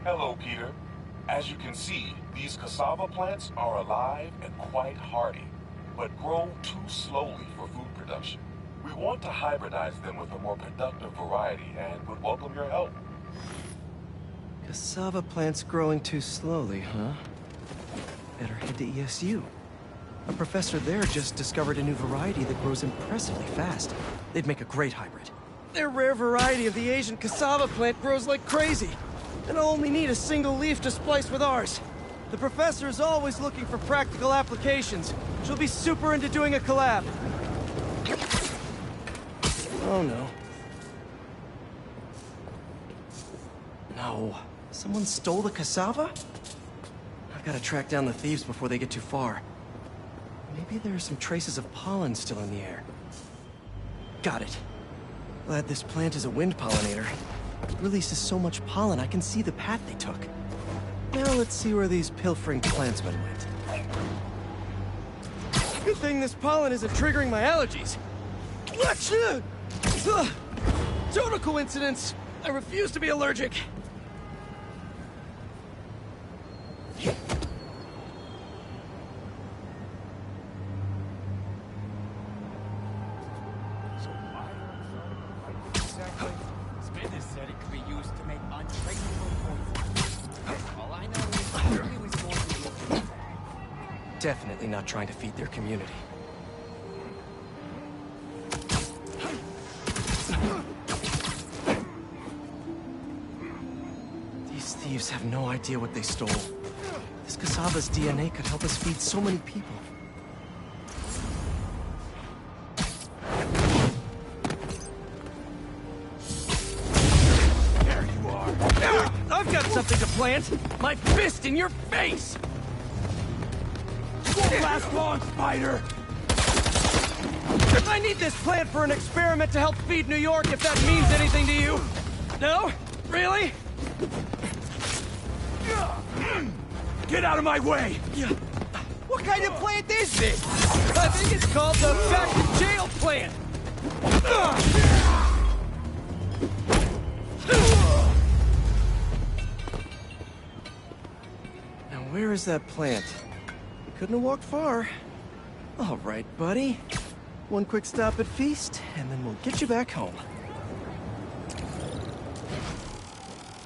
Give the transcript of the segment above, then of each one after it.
Hello, Peter. As you can see, these cassava plants are alive and quite hardy, but grow too slowly for food production. We want to hybridize them with a more productive variety and would welcome your help. Cassava plants growing too slowly, huh? Better head to ESU. A professor there just discovered a new variety that grows impressively fast. They'd make a great hybrid. Their rare variety of the Asian cassava plant grows like crazy. And I'll only need a single leaf to splice with ours. The professor is always looking for practical applications. She'll be super into doing a collab. Oh no. No. Someone stole the cassava? I've got to track down the thieves before they get too far. Maybe there are some traces of pollen still in the air. Got it. Glad this plant is a wind pollinator. It releases so much pollen I can see the path they took. Now let's see where these pilfering plantsmen went. Good thing this pollen isn't triggering my allergies. Achoo! Total coincidence. I refuse to be allergic. Definitely not trying to feed their community. These thieves have no idea what they stole. This cassava's DNA could help us feed so many people. There you are. I've got something to plant. My fist in your face! Won't last long, Spider! I need this plant for an experiment to help feed New York, if that means anything to you. No? Really? Get out of my way! What kind of plant is this? I think it's called the back to jail plant. Now where is that plant? Couldn't have walked far. All right, buddy. One quick stop at Feast, and then we'll get you back home.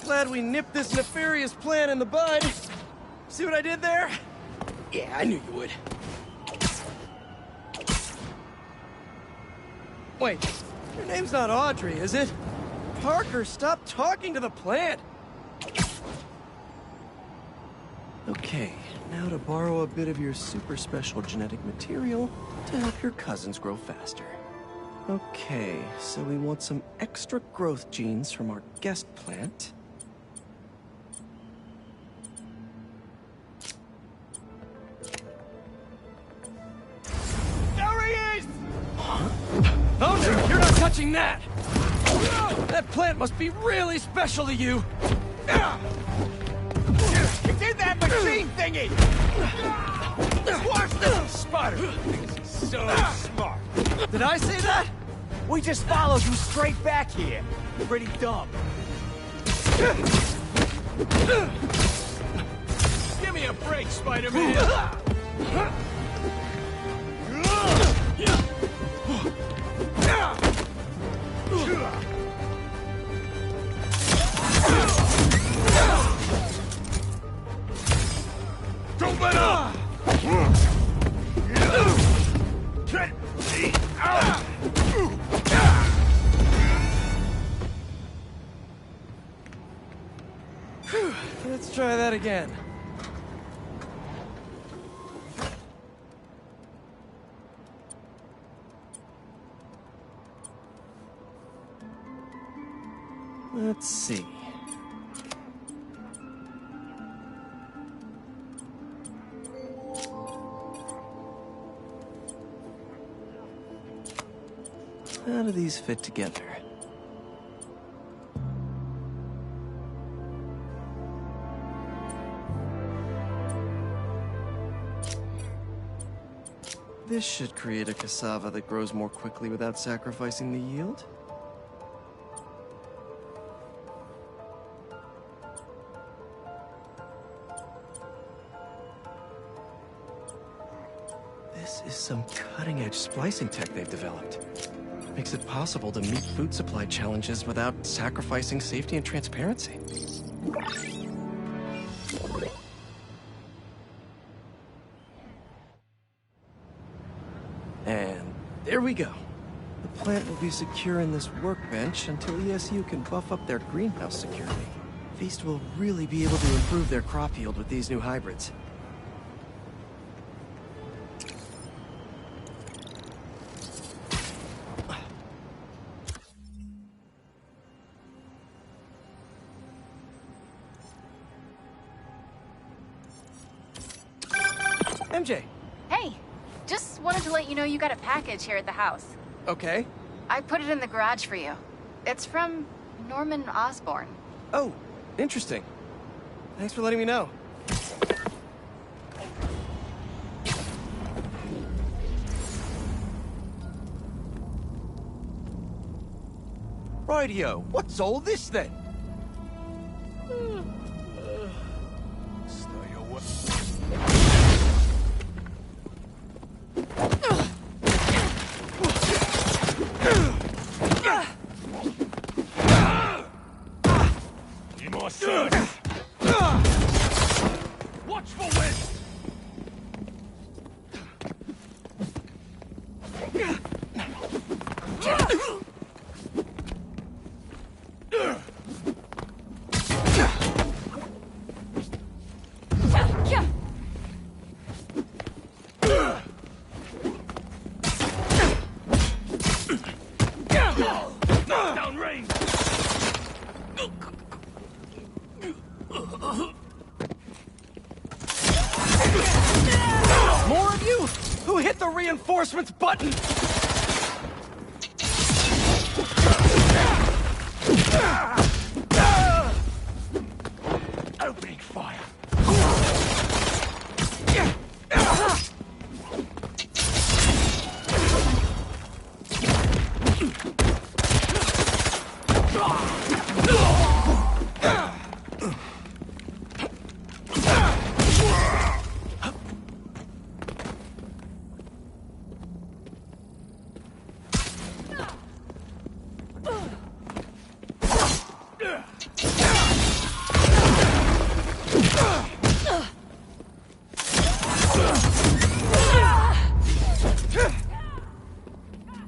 Glad we nipped this nefarious plan in the bud. See what I did there? Yeah, I knew you would. Wait, your name's not Audrey, is it? Parker, stop talking to the plant! Okay, now to borrow a bit of your super special genetic material to help your cousins grow faster. Okay, so we want some extra growth genes from our guest plant. There he is! Huh? Oh no, you're not touching that! That plant must be really special to you! It's in that machine thingy! Squash this! Spider! So smart! Did I say that? We just followed you straight back here. Pretty dumb. Give me a break, Spider-Man! Don't let up! Let's try that again. Let's see. How do these fit together? This should create a cassava that grows more quickly without sacrificing the yield. This is some cutting-edge splicing tech they've developed. Makes it possible to meet food supply challenges without sacrificing safety and transparency. And there we go. The plant will be secure in this workbench until ESU can buff up their greenhouse security. Feast will really be able to improve their crop yield with these new hybrids. MJ! Hey, just wanted to let you know you got a package here at the house. Okay. I put it in the garage for you. It's from Norman Osborn. Oh, interesting. Thanks for letting me know. Radio, what's all this then? Stay away. You my son. Watch for wind. Down range. More of you? Who hit the reinforcements button? Opening fire.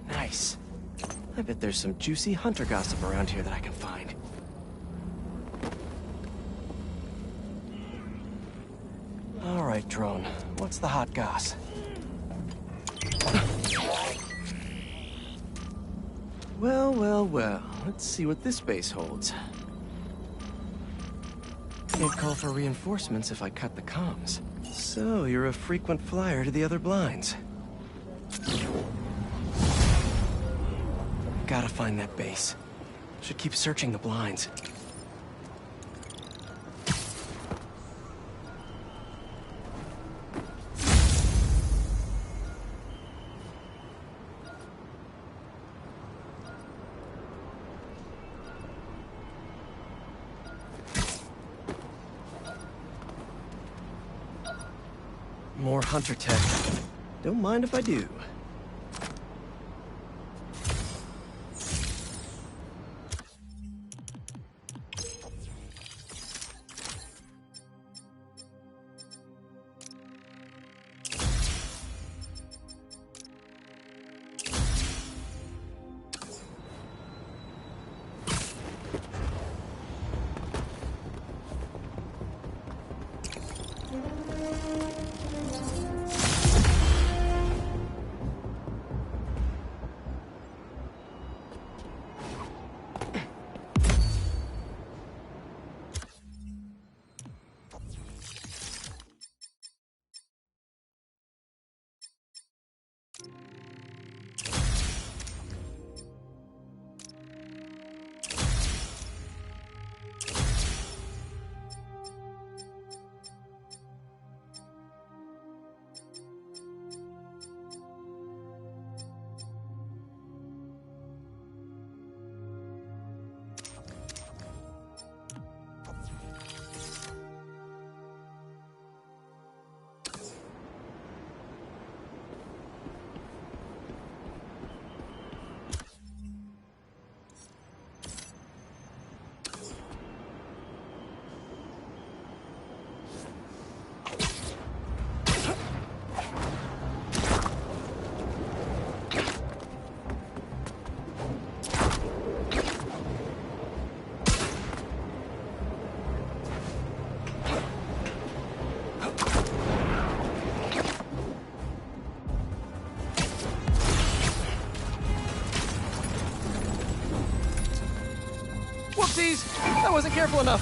Nice. I bet there's some juicy hunter gossip around here that I can find. All right, drone. What's the hot goss? Well, well, well. Let's see what this base holds. Can't call for reinforcements if I cut the comms. So, you're a frequent flyer to the other blinds. Gotta find that base. Should keep searching the blinds. More hunter tech. Don't mind if I do. Oopsies! I wasn't careful enough.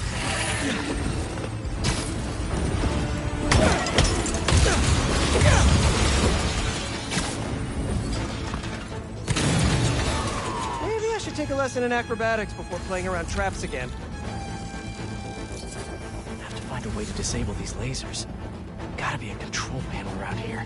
Maybe I should take a lesson in acrobatics before playing around traps again. I have to find a way to disable these lasers. Gotta be a control panel around here.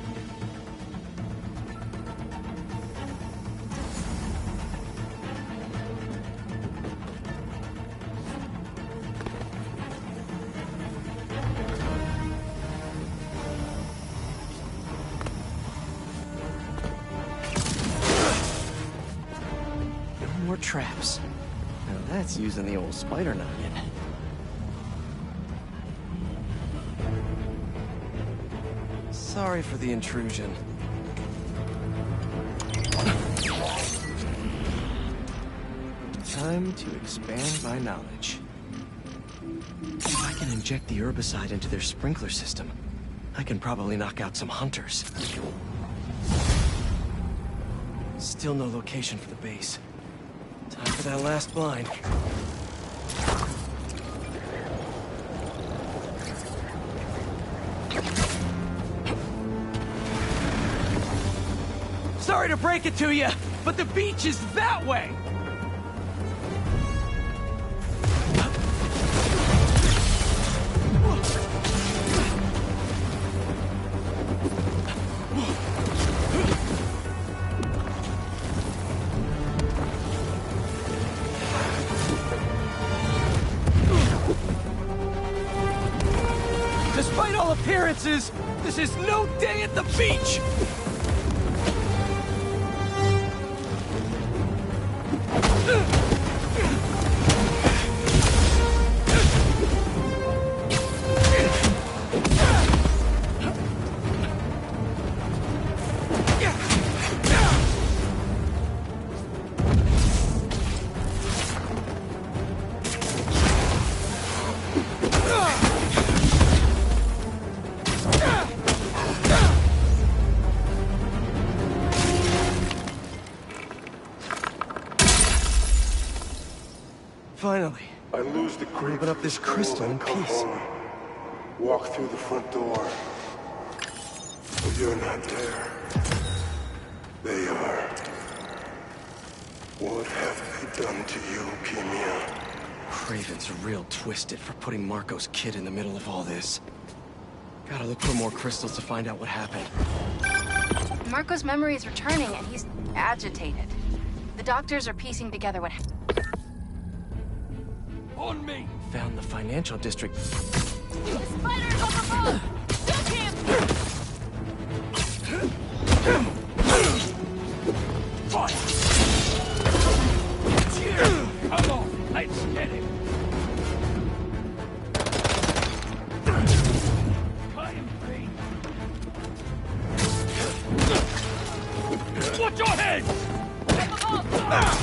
No more traps. Now that's using the old spider noggin. Sorry for the intrusion. Time to expand my knowledge. If I can inject the herbicide into their sprinkler system, I can probably knock out some hunters. Still no location for the base. Time for that last blind. Sorry to break it to you, but the beach is that way! Despite all appearances, this is no day at the beach! Finally. I lose the grip. Open up this crystal in come peace. home. Walk through the front door. But you're not there. They are. What have they done to you, Kimia? Craven's real twisted for putting Marco's kid in the middle of all this. Gotta look for more crystals to find out what happened. Marco's memory is returning and he's agitated. The doctors are piecing together what happened. On me! Found the financial district. The spider's up above! Duck him! Fire! Come on, let's get him! Cut him free! Watch your head! Up above!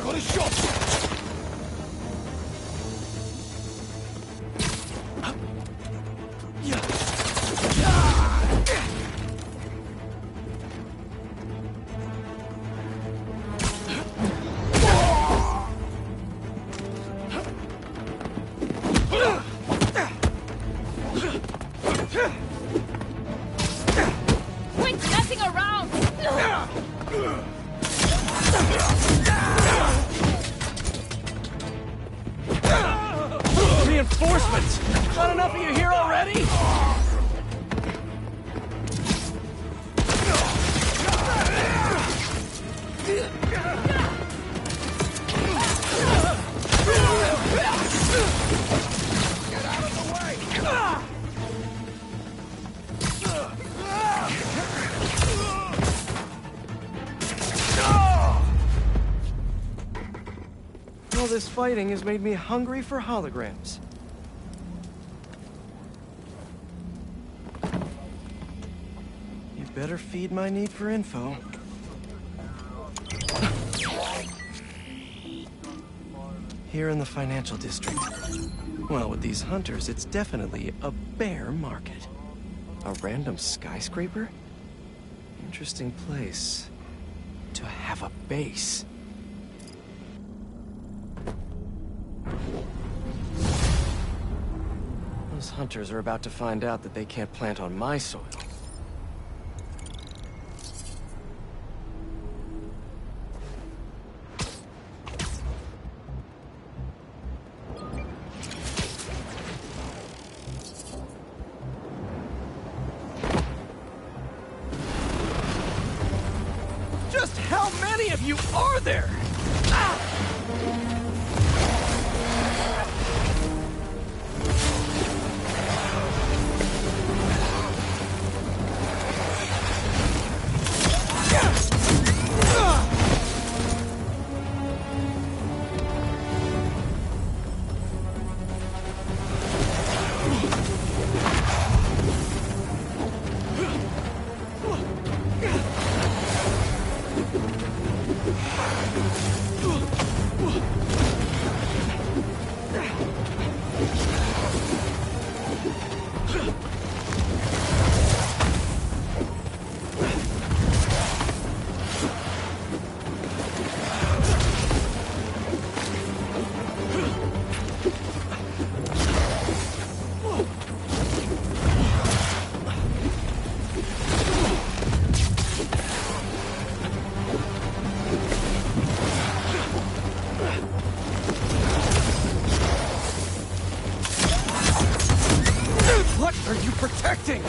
Got a shot! Quit messing around! Reinforcements! Not enough of you here already? Get out of the way! All this fighting has made me hungry for holograms. You better feed my need for info. here in the financial district. Well, with these hunters, it's definitely a bear market. A random skyscraper? Interesting place to have a base. Those hunters are about to find out that they can't plant on my soil. Just how many of you are there? What are you protecting?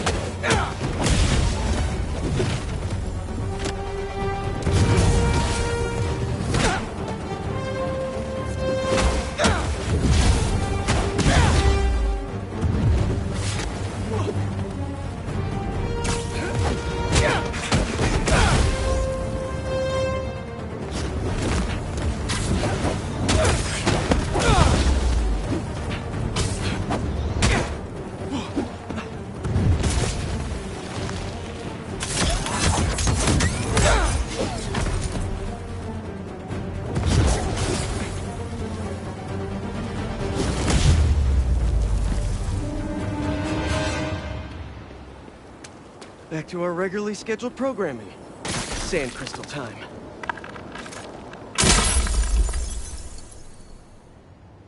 Back to our regularly scheduled programming. Sand crystal time.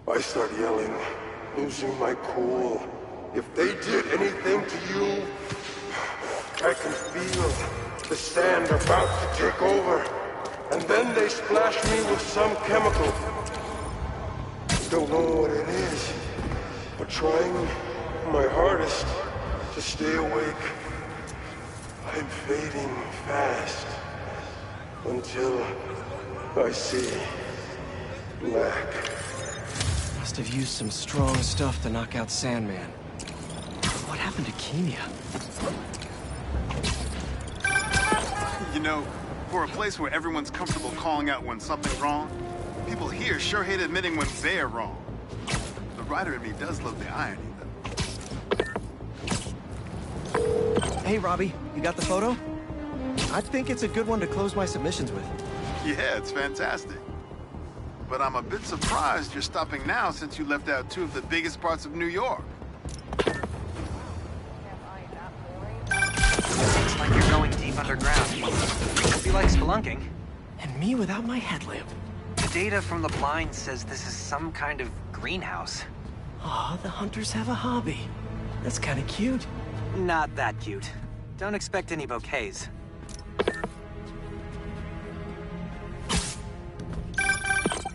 I start yelling, losing my cool. If they did anything to you, I can feel the sand about to take over. And then they splash me with some chemical. Don't know what it is, but trying my hardest to stay awake. I'm fading fast until I see black. Must have used some strong stuff to knock out Sandman. What happened to Kenya? You know, for a place where everyone's comfortable calling out when something's wrong, people here sure hate admitting when they're wrong. The writer in me does love the irony, though. Hey, Robbie, you got the photo? I think it's a good one to close my submissions with. Yeah, it's fantastic. But I'm a bit surprised you're stopping now since you left out two of the biggest parts of New York. Looks like you're going deep underground. Hope you like spelunking. And me without my headlamp. The data from the blind says this is some kind of greenhouse. Aw, the hunters have a hobby. That's kind of cute. Not that cute. Don't expect any bouquets.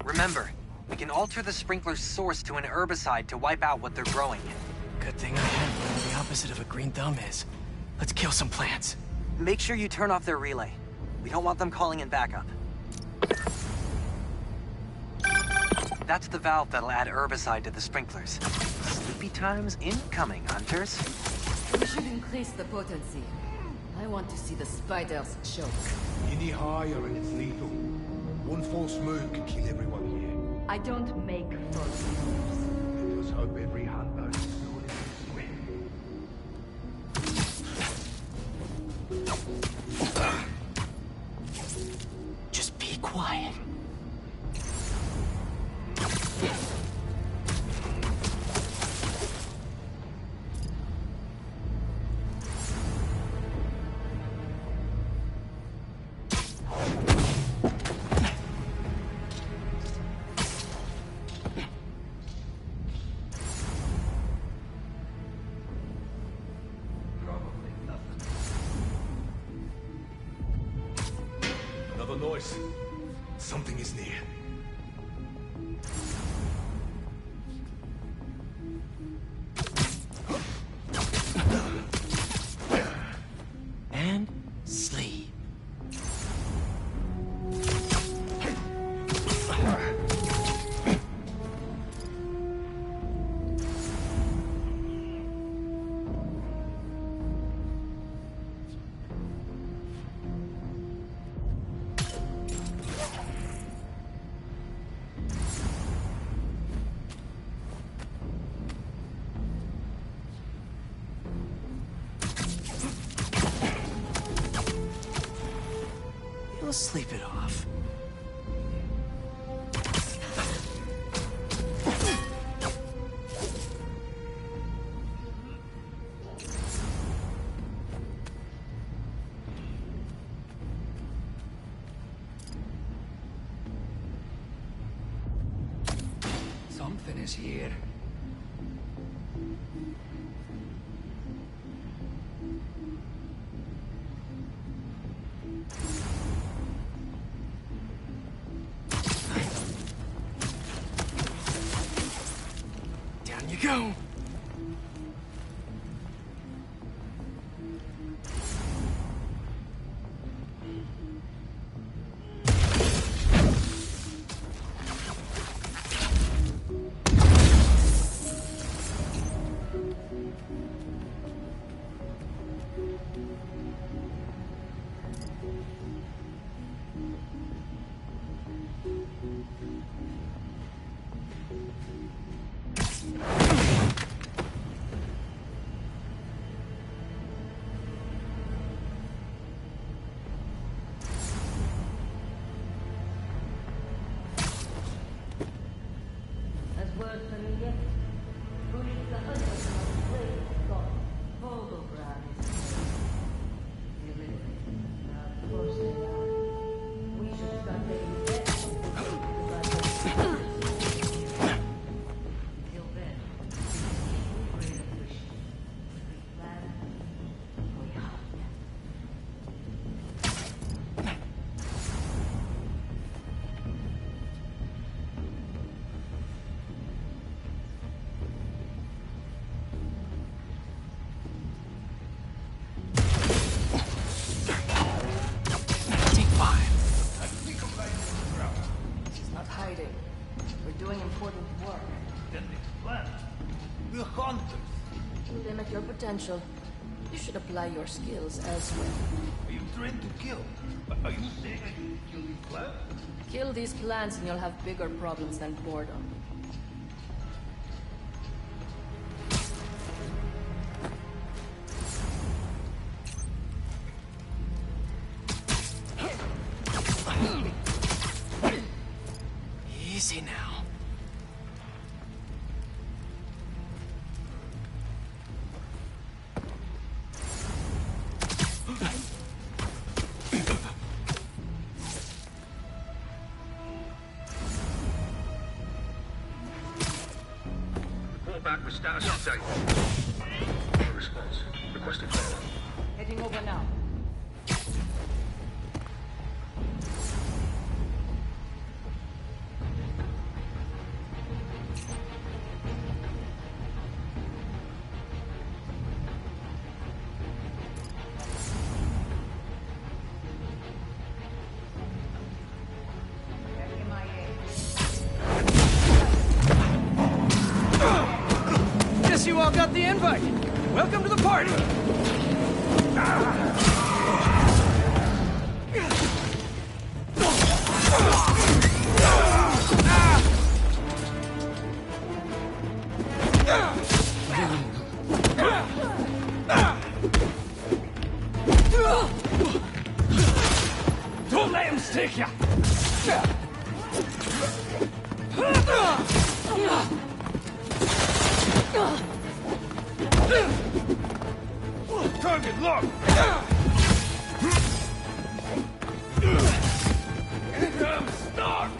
Remember, we can alter the sprinkler's source to an herbicide to wipe out what they're growing. Good thing I had whatever the opposite of a green thumb is. Let's kill some plants. Make sure you turn off their relay. We don't want them calling in backup. That's the valve that'll add herbicide to the sprinklers. Sleepy times incoming, hunters. We should increase the potency. I want to see the spiders choke. Any higher and it's lethal. One false move can kill everyone here. I don't make false moves. Let us hope every hunter is good Just be quiet. boys. Something is near. And sleep. You'll sleep it off. Something is here. Down you go. We're doing important work. Then explain. We're hunters. To limit your potential, you should apply your skills elsewhere. Are you trained to kill? Are you saying I can kill these plants? Kill these plants and you'll have bigger problems than boredom. Easy now. Report back with status update. No response. Requesting follow-up. Heading over now. Guess you all got the invite. Welcome to the party. Don't let him stick ya! Target locked! I'm stuck!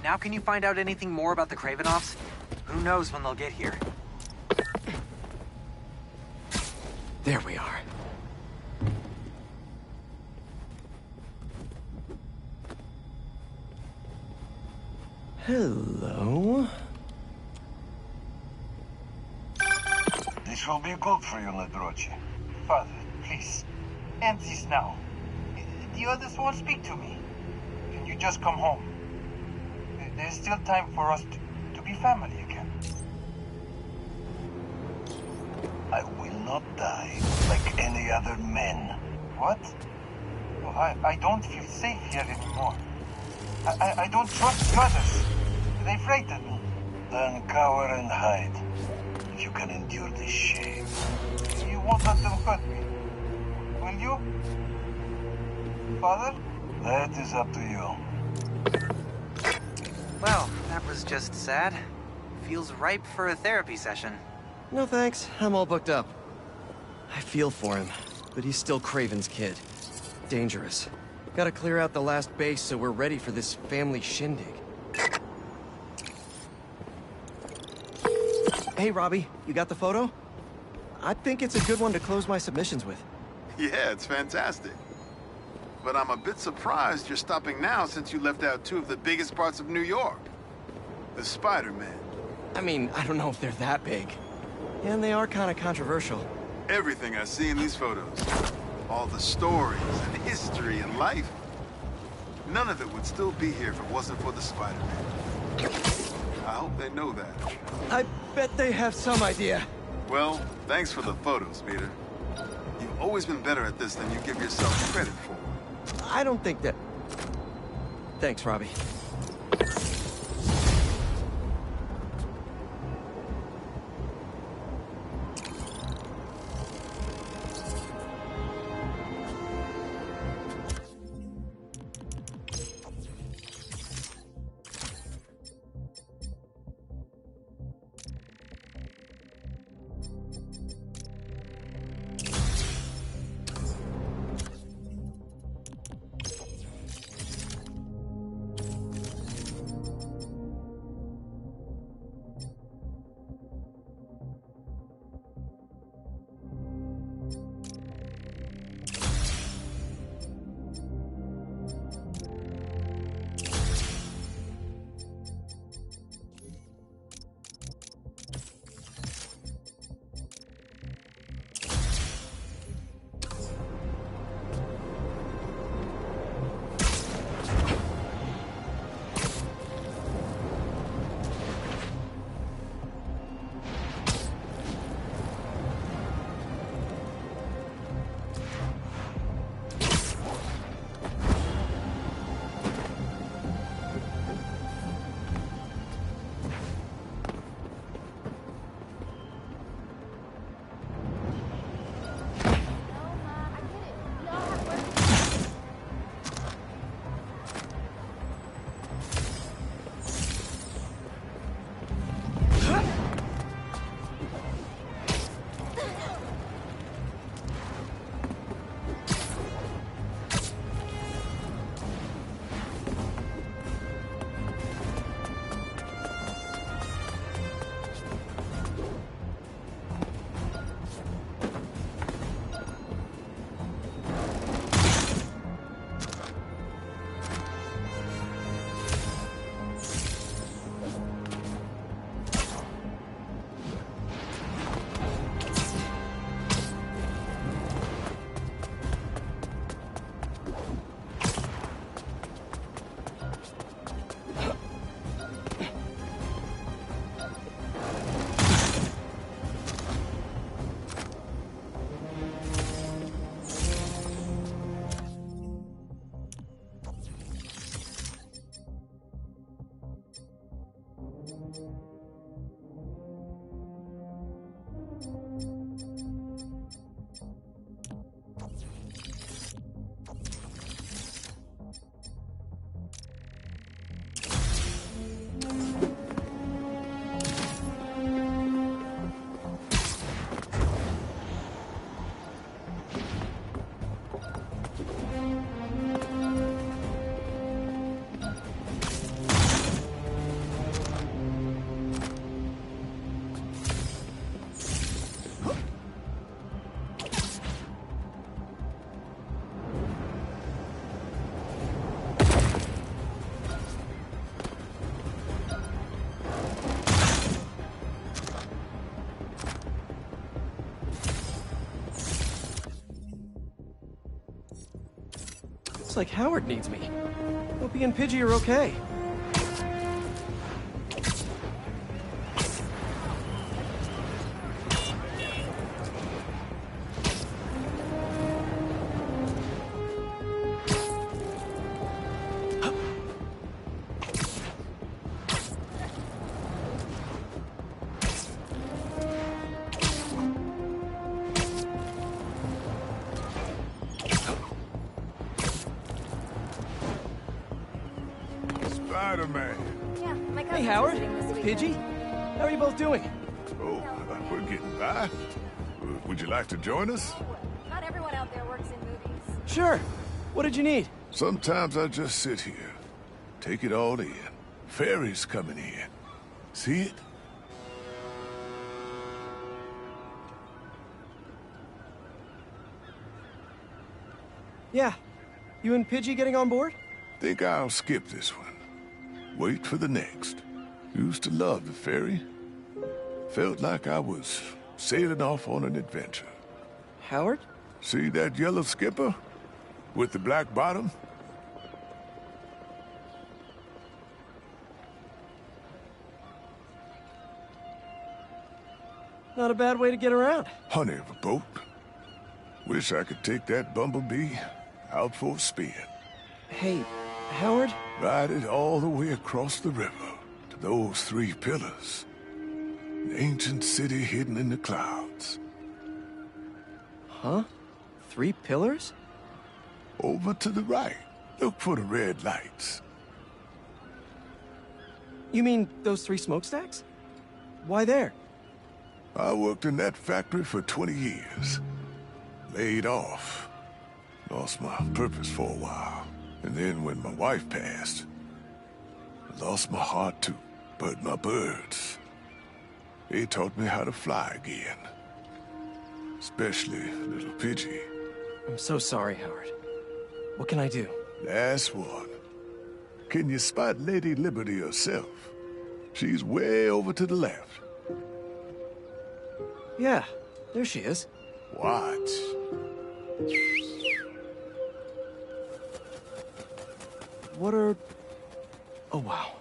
Now can you find out anything more about the Kravenoffs? Who knows when they'll get here? There we are. Hello? This will be good for you, Ladroche. Father, please, end this now. The others won't speak to me. Can you just come home? There's still time for us to be family again. I will not die like any other men. What? Oh, I don't feel safe here anymore. I don't trust brothers. They frighten me. Then cower and hide. If you can endure this shame. You won't let them hurt me. Will you? Father? That is up to you. Well, that was just sad. Feels ripe for a therapy session. No thanks, I'm all booked up. I feel for him, but he's still Craven's kid. Dangerous. Gotta clear out the last base so we're ready for this family shindig. Hey, Robbie, you got the photo? I think it's a good one to close my submissions with. Yeah, it's fantastic. But I'm a bit surprised you're stopping now since you left out two of the biggest parts of New York. The Spider-Man. I mean, I don't know if they're that big. And they are kind of controversial. Everything I see in these photos. All the stories and history and life. None of it would still be here if it wasn't for the Spider-Man. I hope they know that. I bet they have some idea. Well, thanks for the photos, Peter. You've always been better at this than you give yourself credit for. I don't think that... Thanks, Robbie. Looks like Howard needs me. Hope he and Pidgey are okay. Spider-Man. Yeah, my Hey, cousin's Howard. visiting this Pidgey. weekend. How are you both doing? Oh, we're getting by. Would you like to join us? Not everyone out there works in movies. Sure. What did you need? Sometimes I just sit here, take it all in. Ferry's coming in. See it? Yeah. You and Pidgey getting on board? Think I'll skip this one. Wait for the next. Used to love the ferry. Felt like I was sailing off on an adventure. Howard? See that yellow skipper? With the black bottom? Not a bad way to get around. Honey of a boat. Wish I could take that bumblebee out for a spin. Hey, Howard? Ride it all the way across the river to those 3 pillars. An ancient city hidden in the clouds. Huh? 3 pillars? Over to the right. Look for the red lights. You mean those 3 smokestacks? Why there? I worked in that factory for 20 years. Laid off. Lost my purpose for a while. And then when my wife passed, I lost my heart too. But my birds, they taught me how to fly again. Especially little Pidgey. I'm so sorry, Howard. What can I do? Last one. Can you spot Lady Liberty herself? She's way over to the left. Yeah, there she is. Watch. What are... Oh, wow.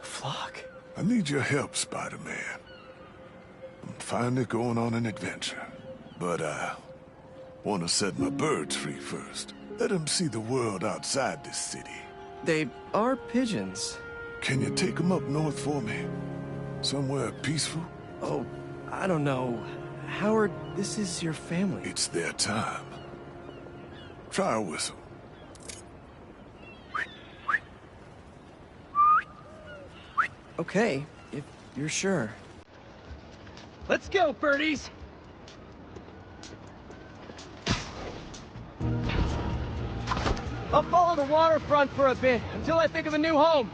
A flock. I need your help, Spider-Man. I'm finally going on an adventure. But I want to set my birds free first. Let them see the world outside this city. They are pigeons. Can you take them up north for me? Somewhere peaceful? Oh, I don't know. Howard, this is your family. It's their time. Try a whistle. Okay, if you're sure. Let's go, birdies! I'll follow the waterfront for a bit, until I think of a new home.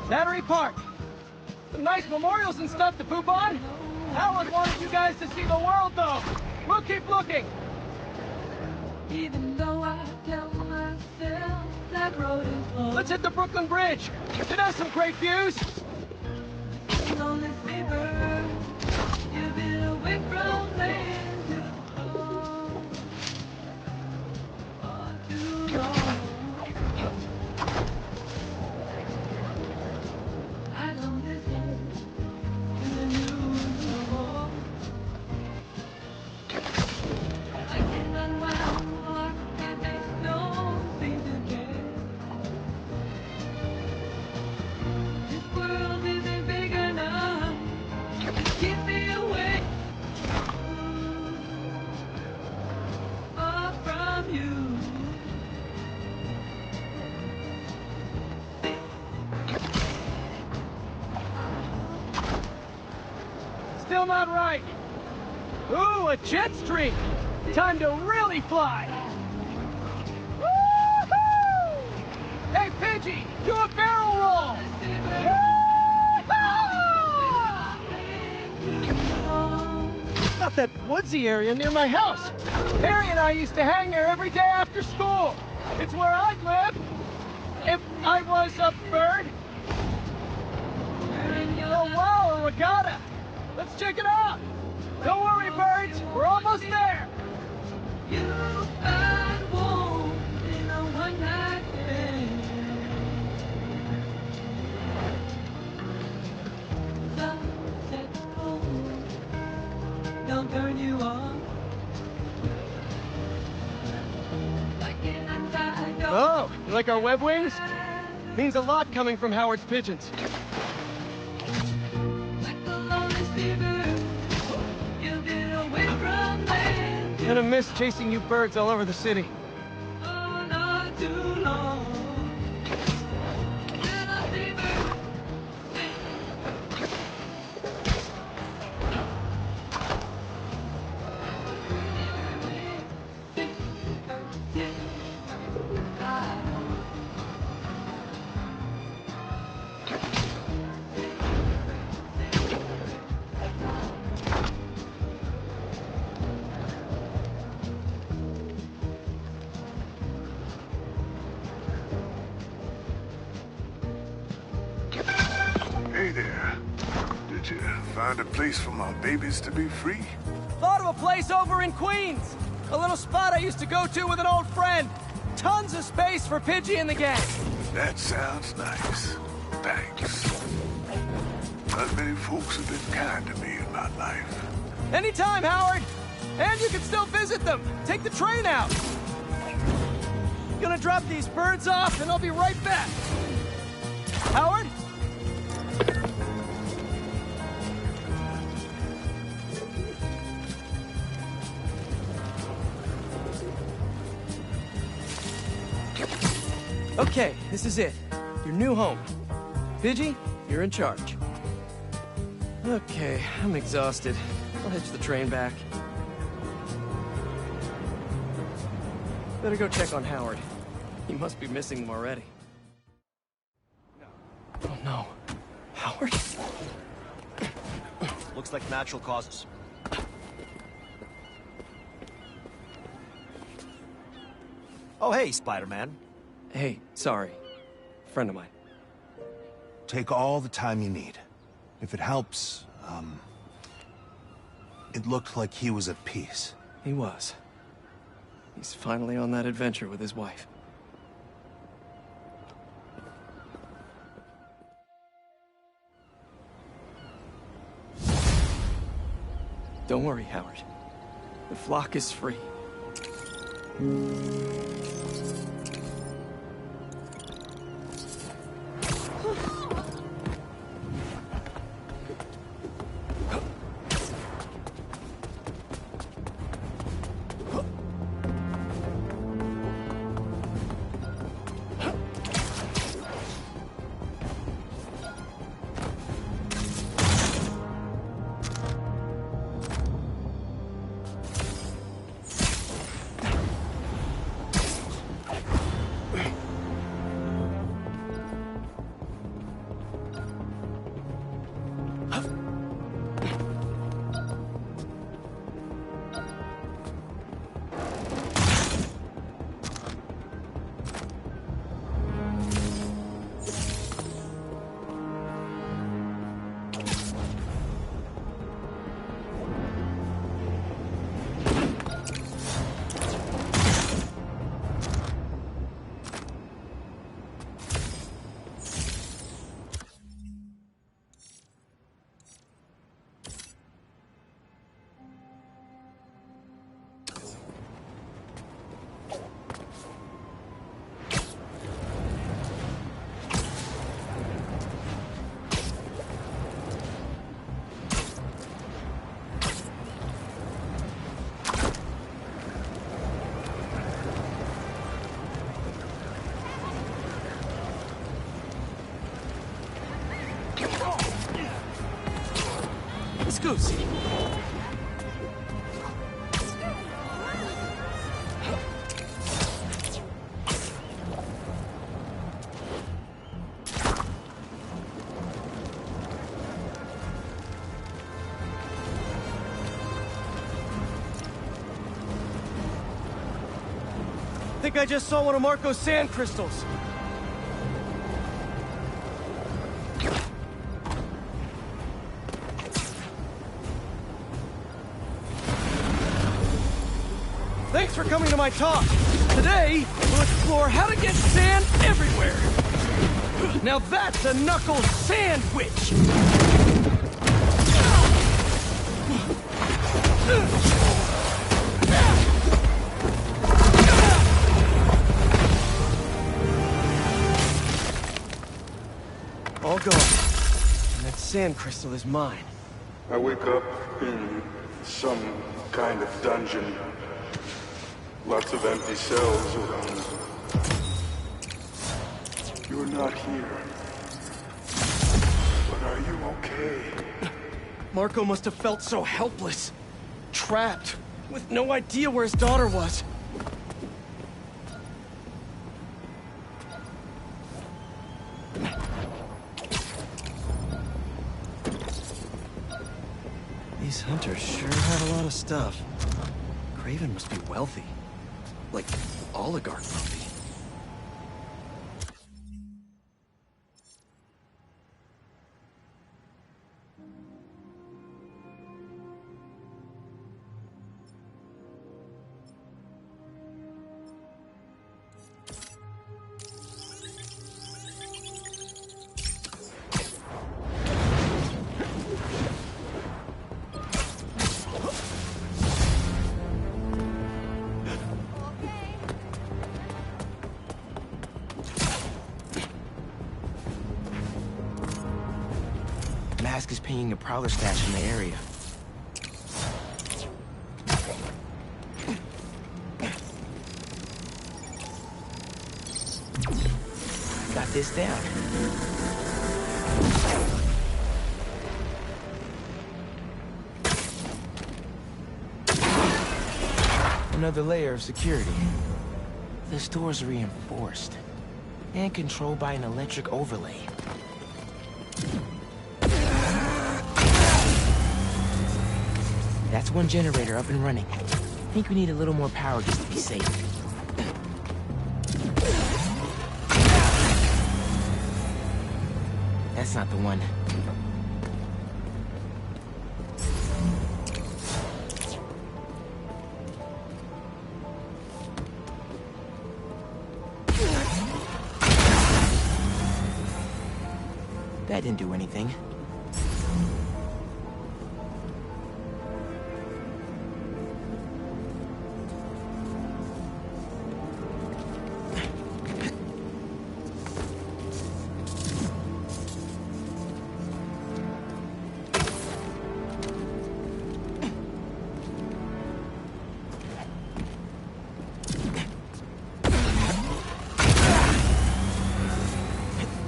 Battery Park. Some nice memorials and stuff to poop on. Howard wanted you guys to see the world, though. We'll keep looking. Even though I tell myself that road is long. Let's hit the Brooklyn Bridge. It has some great views. Lonely fever, you've been away from land too long. Far too long. I don't listen to the news no more. I can't unwind more, and they don't seem to care. This world isn't big enough to keep me away far from you. Still not right. Ooh, a jet stream. Time to really fly. Woo-hoo! Hey, Pidgey, do a barrel roll. Not that woodsy area near my house. Harry and I used to hang there every day after school. It's where I'd live if I was a bird. The world Like our web wings? Means a lot coming from Howard's pigeons. Gonna miss chasing you birds all over the city. Hey there. Did you find a place for my babies to be free? Thought of a place over in Queens. A little spot I used to go to with an old friend. Tons of space for Pidgey and the gang. That sounds nice. Thanks. Not many folks have been kind to me in my life. Anytime, Howard. And you can still visit them. Take the train out. Gonna drop these birds off and I'll be right back. Howard? Okay, this is it. Your new home. Pidgey, you're in charge. Okay, I'm exhausted. I'll hitch the train back. Better go check on Howard. He must be missing them already. Oh no. Howard? Looks like natural causes. Oh, hey, Spider-Man. Hey, sorry. Friend of mine. Take all the time you need. If it helps, it looked like he was at peace. He was. He's finally on that adventure with his wife. Don't worry, Howard. The flock is free. Scusi. I think I just saw one of Marco's sand crystals. Thanks for coming to my talk. Today, we'll explore how to get sand everywhere. Now that's a knuckle sandwich. All gone. And that sand crystal is mine. I wake up in some kind of dungeon. Lots of empty cells around. You're not here. But are you okay? Marco must have felt so helpless. Trapped, with no idea where his daughter was. These hunters sure have a lot of stuff. Craven must be wealthy. Like, oligarch wealthy. Mask is pinging a prowler stash in the area. Got this down. Another layer of security. This door's reinforced and controlled by an electric overlay. That's one generator up and running. I think we need a little more power just to be safe. That's not the one. That didn't do anything.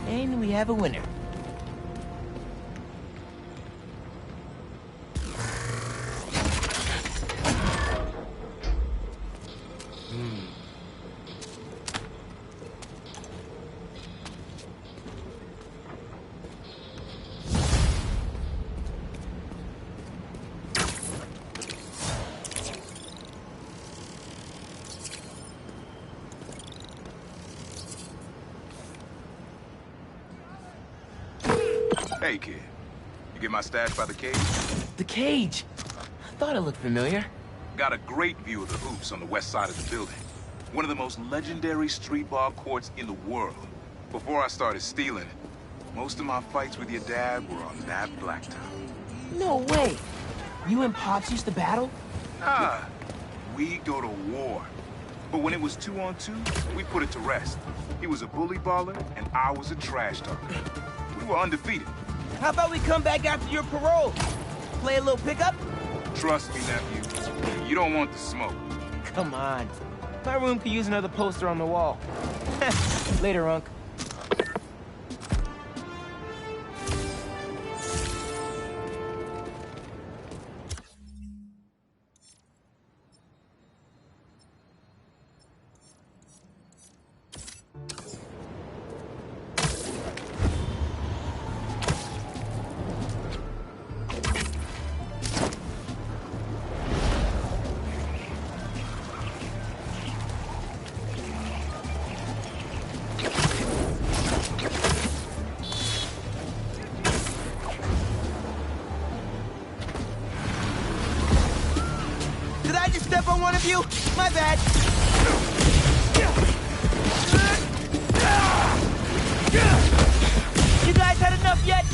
And we have a winner. Hey, kid. You get my stash by the cage? The cage! I thought it looked familiar. Got a great view of the hoops on the west side of the building. One of the most legendary street ball courts in the world. Before I started stealing, most of my fights with your dad were on that blacktop. No way! You and Pops used to battle? Nah, we go to war. But when it was 2-on-2, we put it to rest. He was a bully baller, and I was a trash talker. We were undefeated. How about we come back after your parole? Play a little pickup? Trust me, nephew. You don't want the smoke. Come on. My room could use another poster on the wall. Later, Unc. Step on one of you? My bad. You guys had enough yet?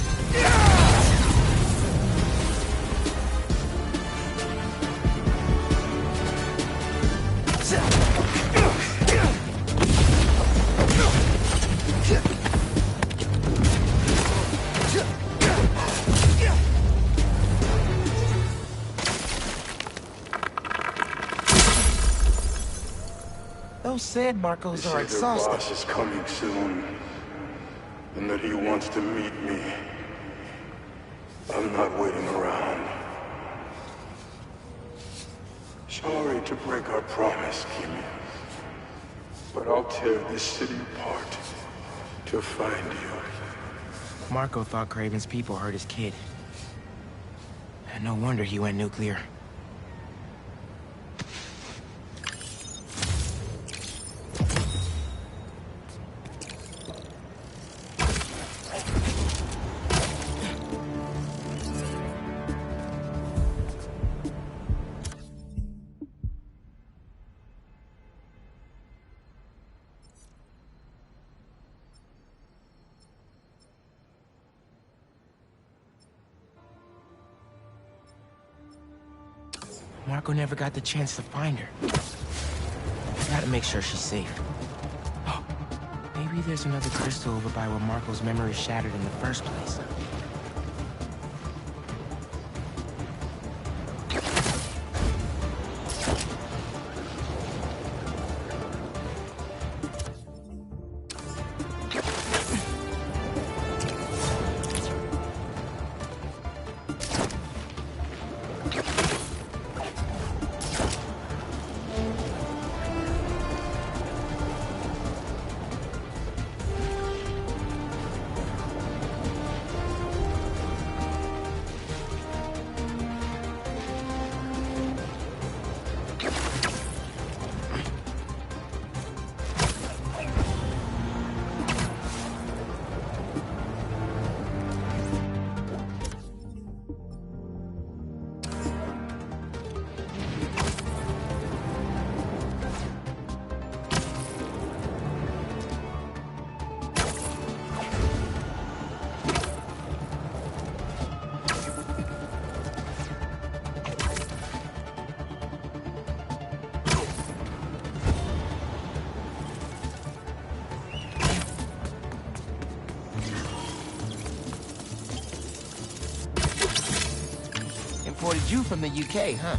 said Marcos They are say their exhausted. boss is coming soon, and that he wants to meet me. I'm not waiting around. Sorry to break our promise, Kimmy, but I'll tear this city apart to find you. Marco thought Craven's people hurt his kid. And no wonder he went nuclear. Marco never got the chance to find her. I gotta make sure she's safe. Oh, maybe there's another crystal over by where Marco's memory shattered in the first place. Imported you from the UK, huh?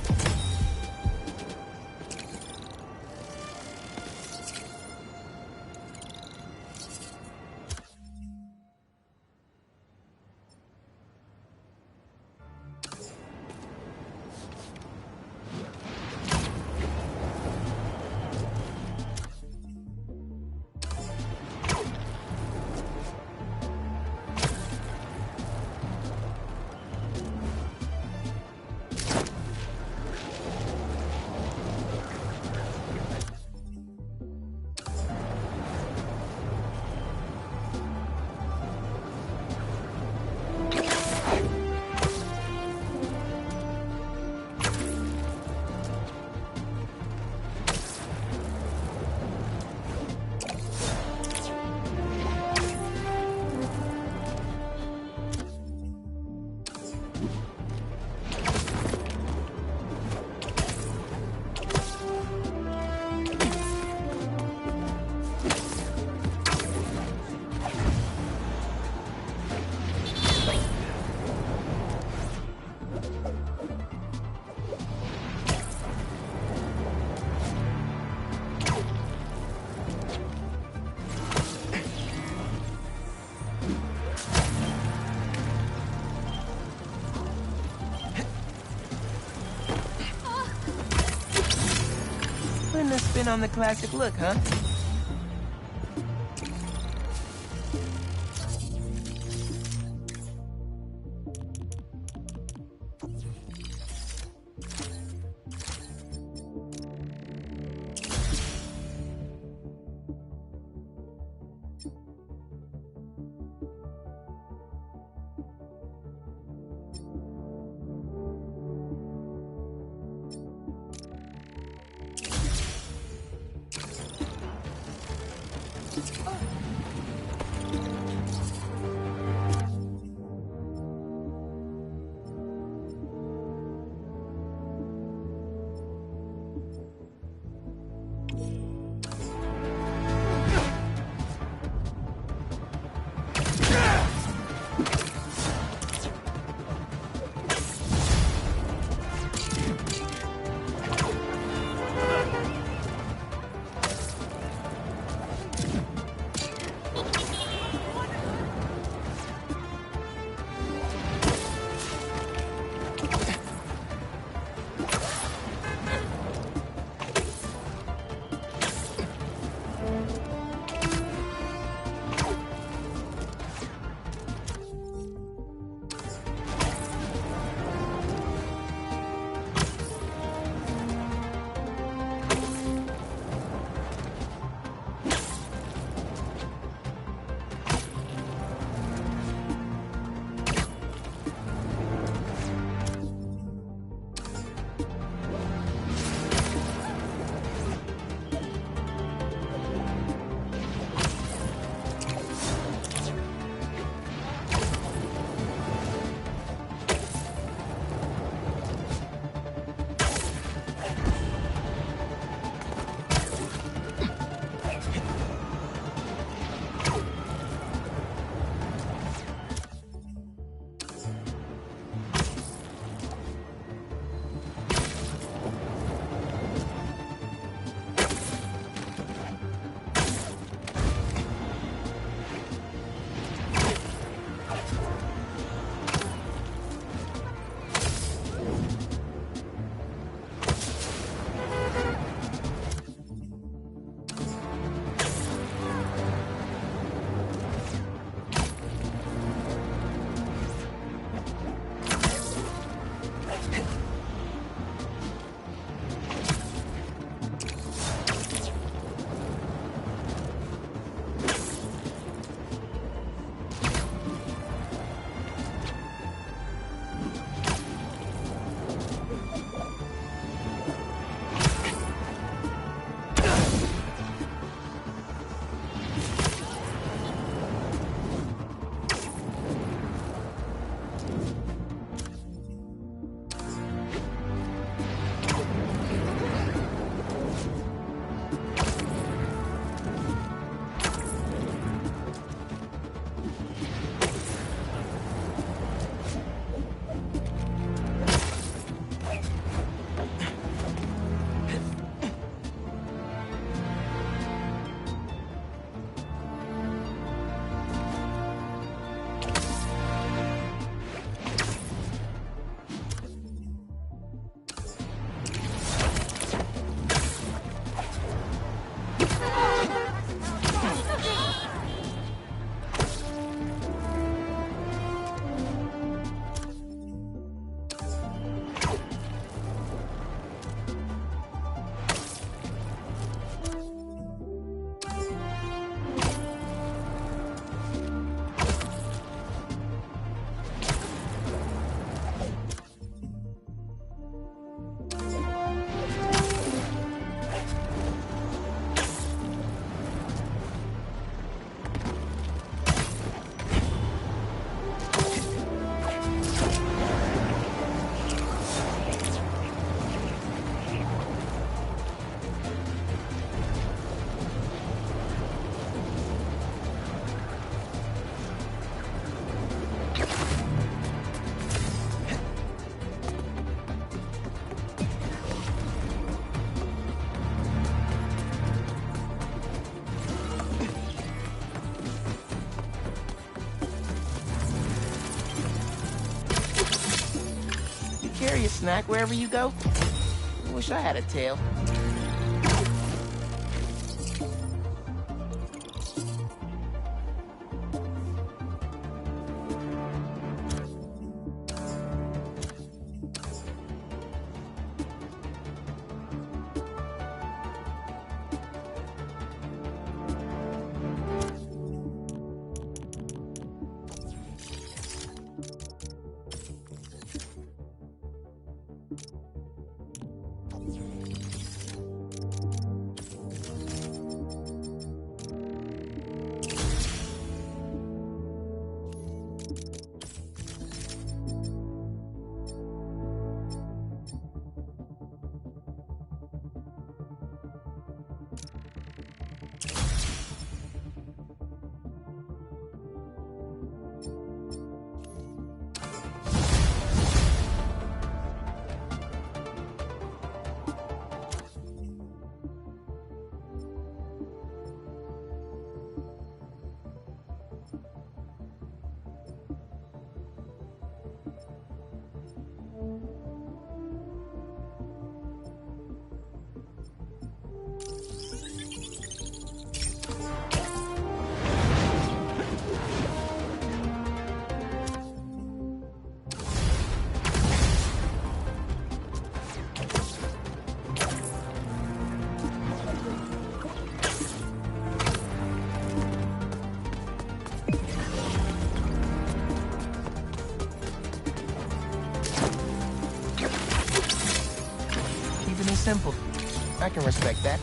Putting a spin on the classic look, huh? carry a snack wherever you go. Wish I had a tail. Simple. I can respect that.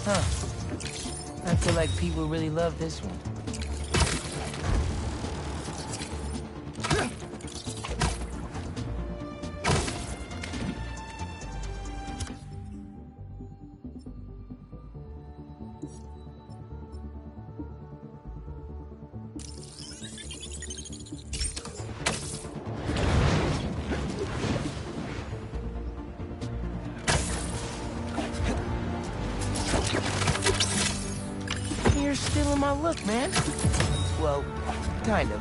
Huh. I feel like people really love this one. You're stealing my look, man. Well, kind of.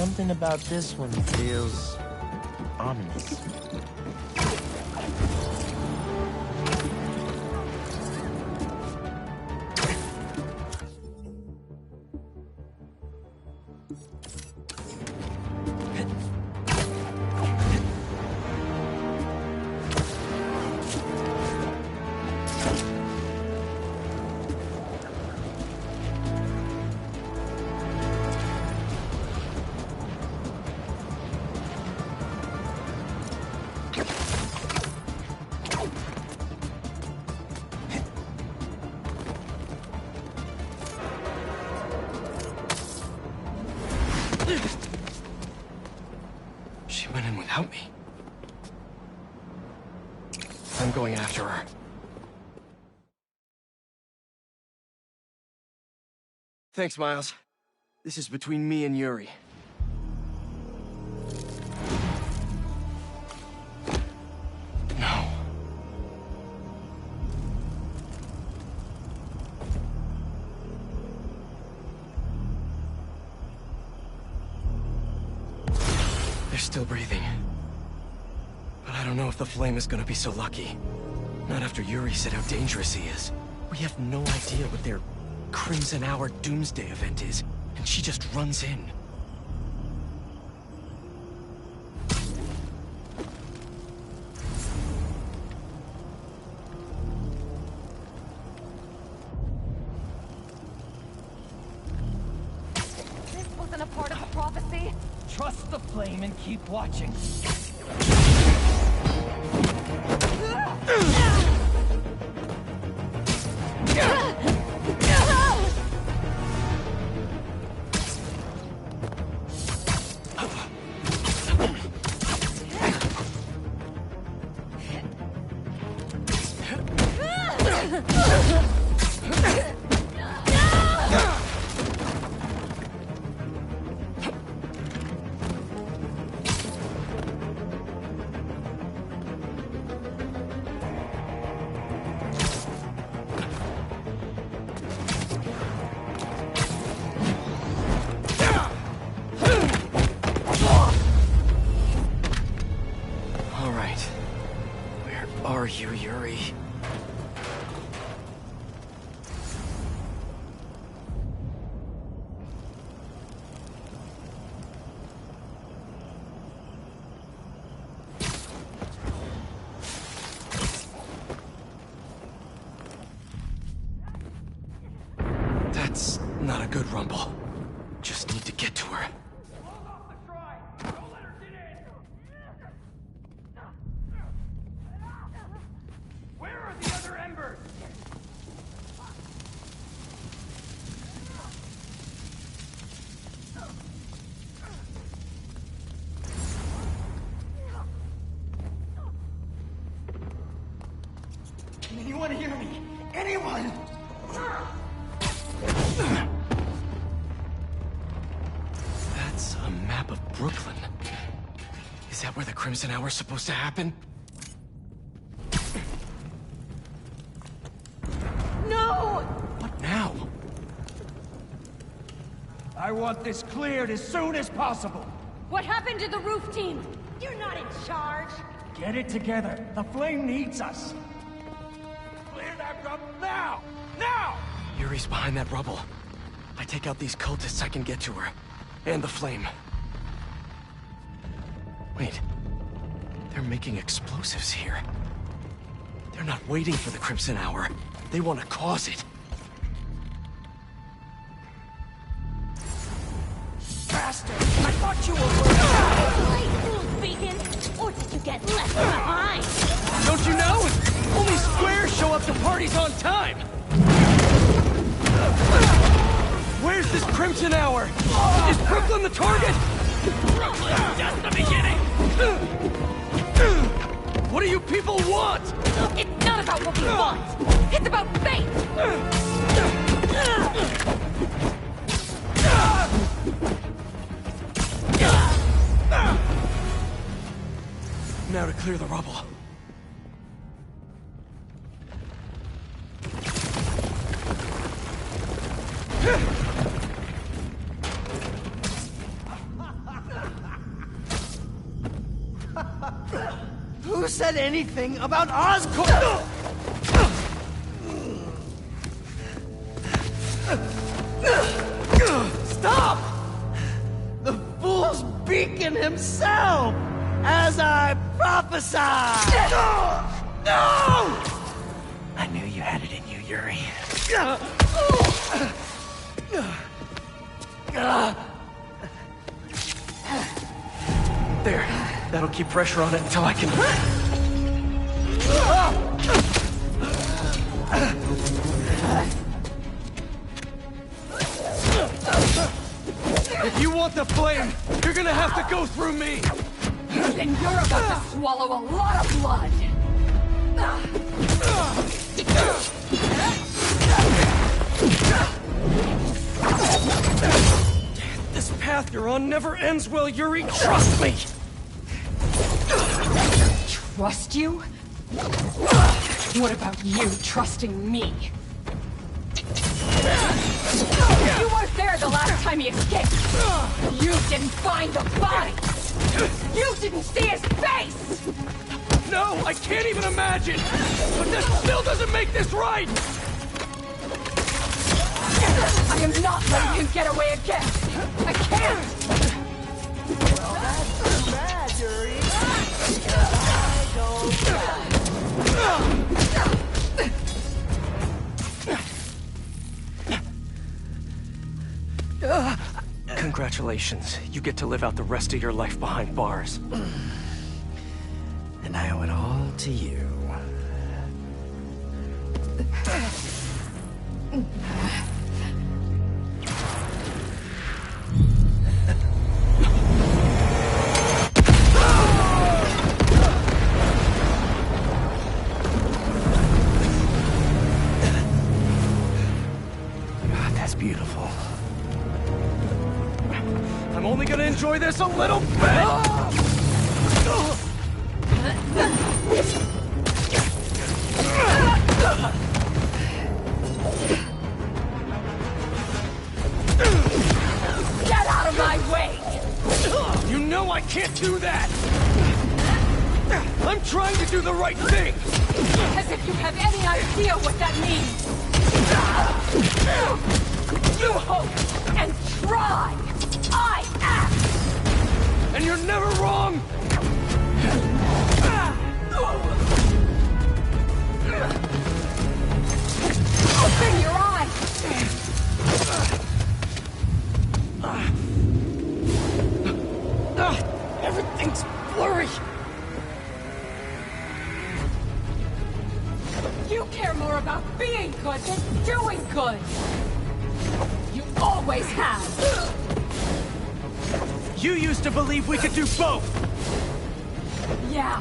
something about this one feels ominous. She went in without me. I'm going after her. Thanks, Miles. This is between me and Yuri. No. They're still breathing. But I don't know if the flame is gonna be so lucky. Not after Yuri said how dangerous he is. We have no idea what their Crimson Hour Doomsday event is, and she just runs in. This wasn't a part of the prophecy. Trust the flame and keep watching. All right. Where are you, Yuri? That's not a good rumble. Just need to get to her. Where are the other embers? Can anyone hear me? Anyone? That's a map of Brooklyn. Is that where the Crimson Hour is supposed to happen? No! What now? I want this cleared as soon as possible. What happened to the roof team? You're not in charge. Get it together. The flame needs us. Clear that rubble now! Now! Yuri's behind that rubble. I take out these cultists, I can get to her. And the flame. Wait. They're making explosives here. They're not waiting for the Crimson Hour. They want to cause it. Bastard! I thought you were... Late fools, Beacon! Or did you get left behind? Don't you know? Only squares show up to parties on time! Where's this Crimson Hour? Is Brooklyn the target? Brooklyn's just the beginning! What do you people want? It's not about what we want! It's about fate! Now to clear the rubble. Who said anything about Oscorp? Stop! The fool's beacon himself! As I prophesied! No! I knew you had it in you, Yuri. There. That'll keep pressure on it until I can... If you want the flame, you're gonna have to go through me! Then you're about to swallow a lot of blood! This path you're on never ends well, Yuri. Trust me! Trust you? What about you trusting me? You weren't there the last time he escaped! You didn't find the body! You didn't see his face! No, I can't even imagine! But that still doesn't make this right! I am not letting him get away again! I can't! Well, that's too bad, Yuri. Congratulations. You get to live out the rest of your life behind bars. And I owe it all to you. God, that's beautiful. I'm only gonna enjoy this a little bit! Get out of my way! You know I can't do that! I'm trying to do the right thing! As if you have any idea what that means! You hope and try! I act! And you're never wrong! Open your eyes! Everything's blurry! You care more about being good than doing good! You always have! You used to believe we could do both! Yeah,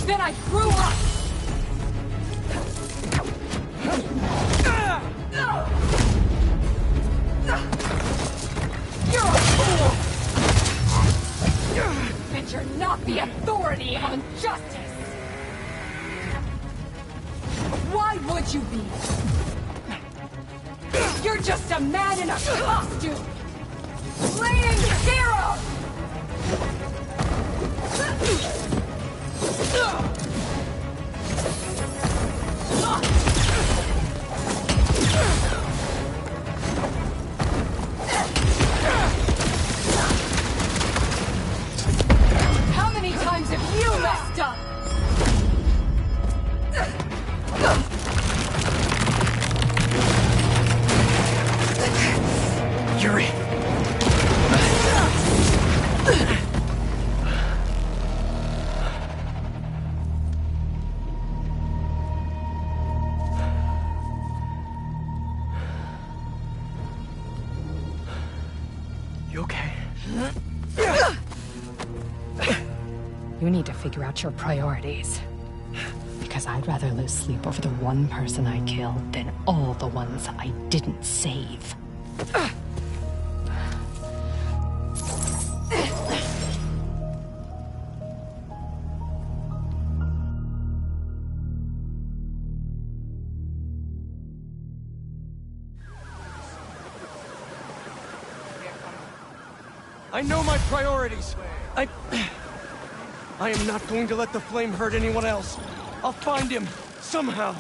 then I grew up! You're a fool! And you're not the authority on justice! Why would you be? You're just a man in a costume! Fleeing hero! How many times have you messed up? Yuri! You okay? You need to figure out your priorities. Because I'd rather lose sleep over the one person I killed than all the ones I didn't save. I know my priorities. I am not going to let the flame hurt anyone else. I'll find him, somehow.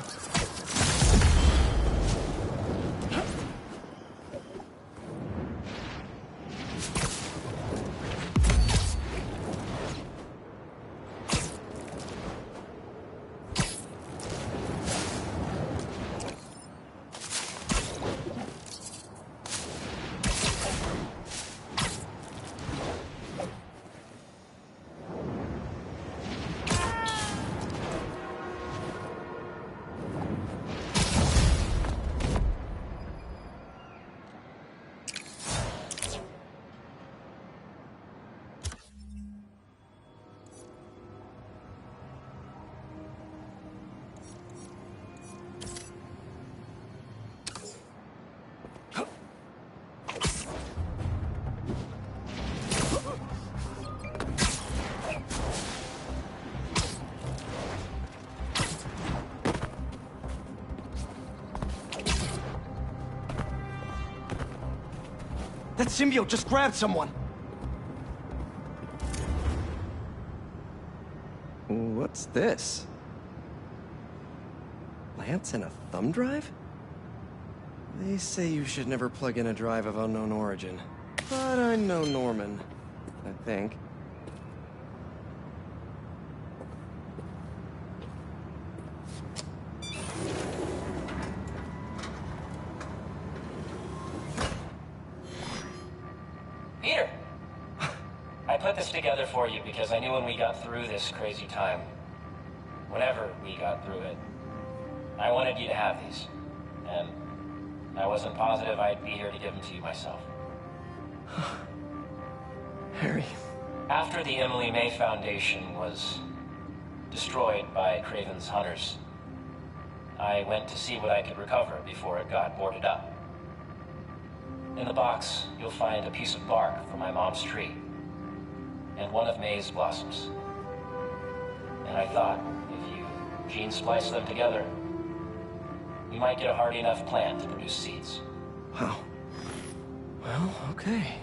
That symbiote just grabbed someone. What's this? Lance and a thumb drive? They say you should never plug in a drive of unknown origin. But I know Norman, I think. Peter! I put this together for you because I knew when we got through this crazy time, whenever we got through it, I wanted you to have these. And I wasn't positive I'd be here to give them to you myself. Harry. After the Emily May Foundation was destroyed by Craven's hunters, I went to see what I could recover before it got boarded up. In the box, you'll find a piece of bark from my mom's tree, and one of May's blossoms. And I thought, if you gene splice them together, you might get a hardy enough plant to produce seeds. Wow. Well, okay.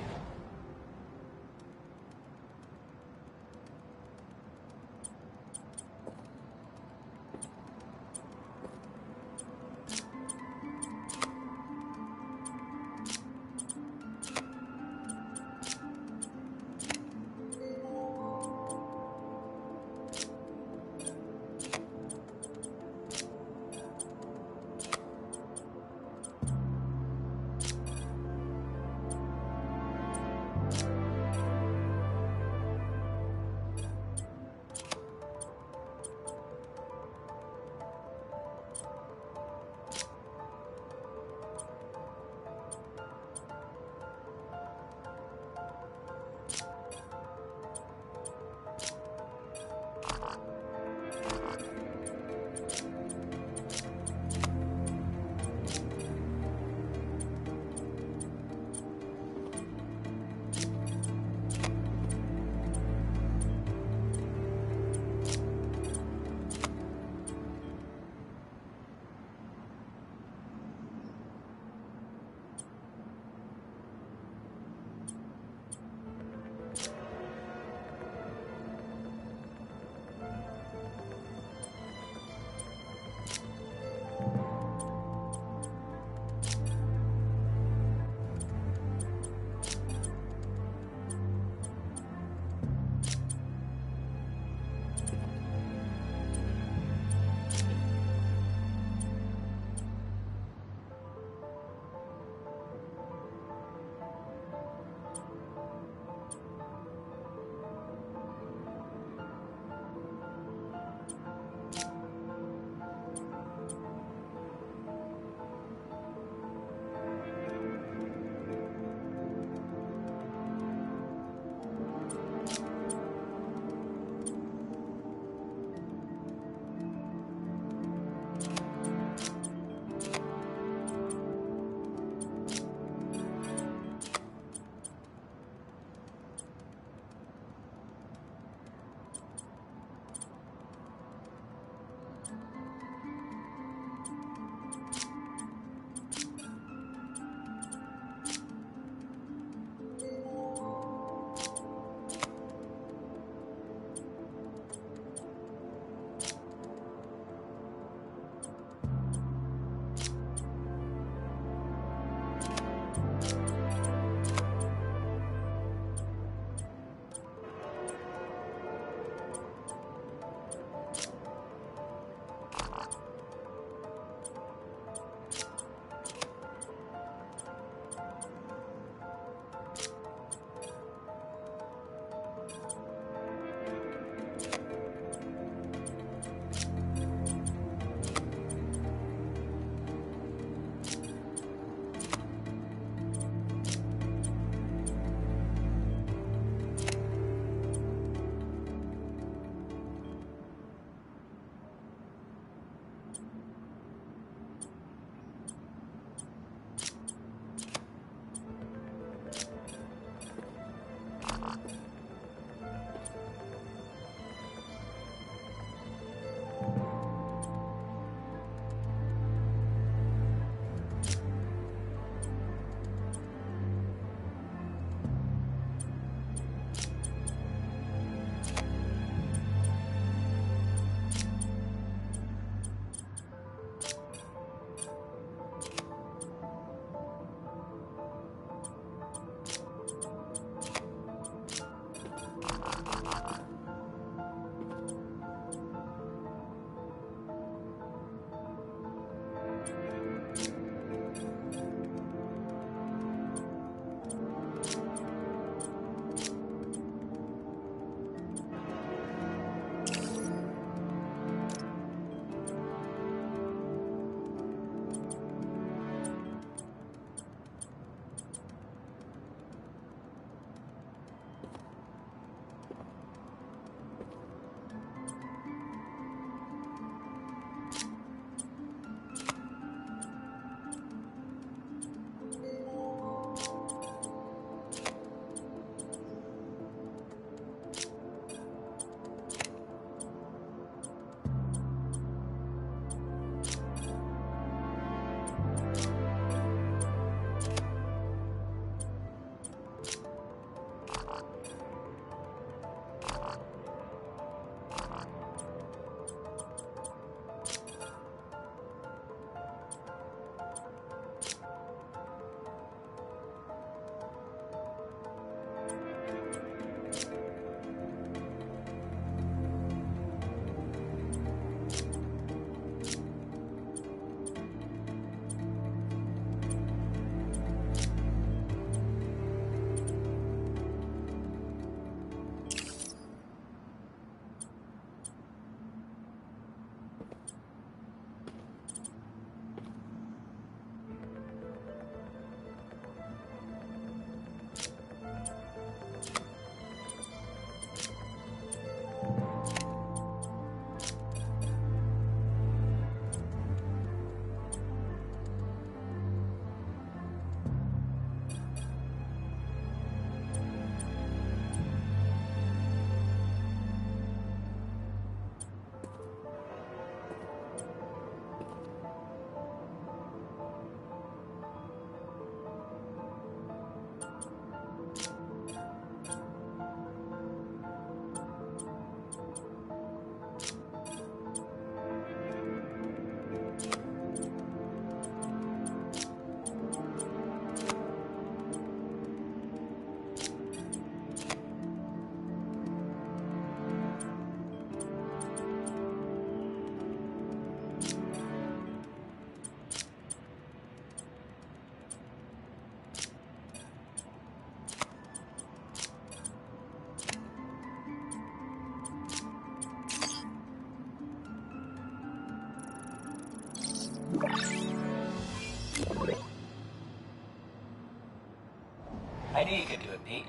I knew you could do it, Pete.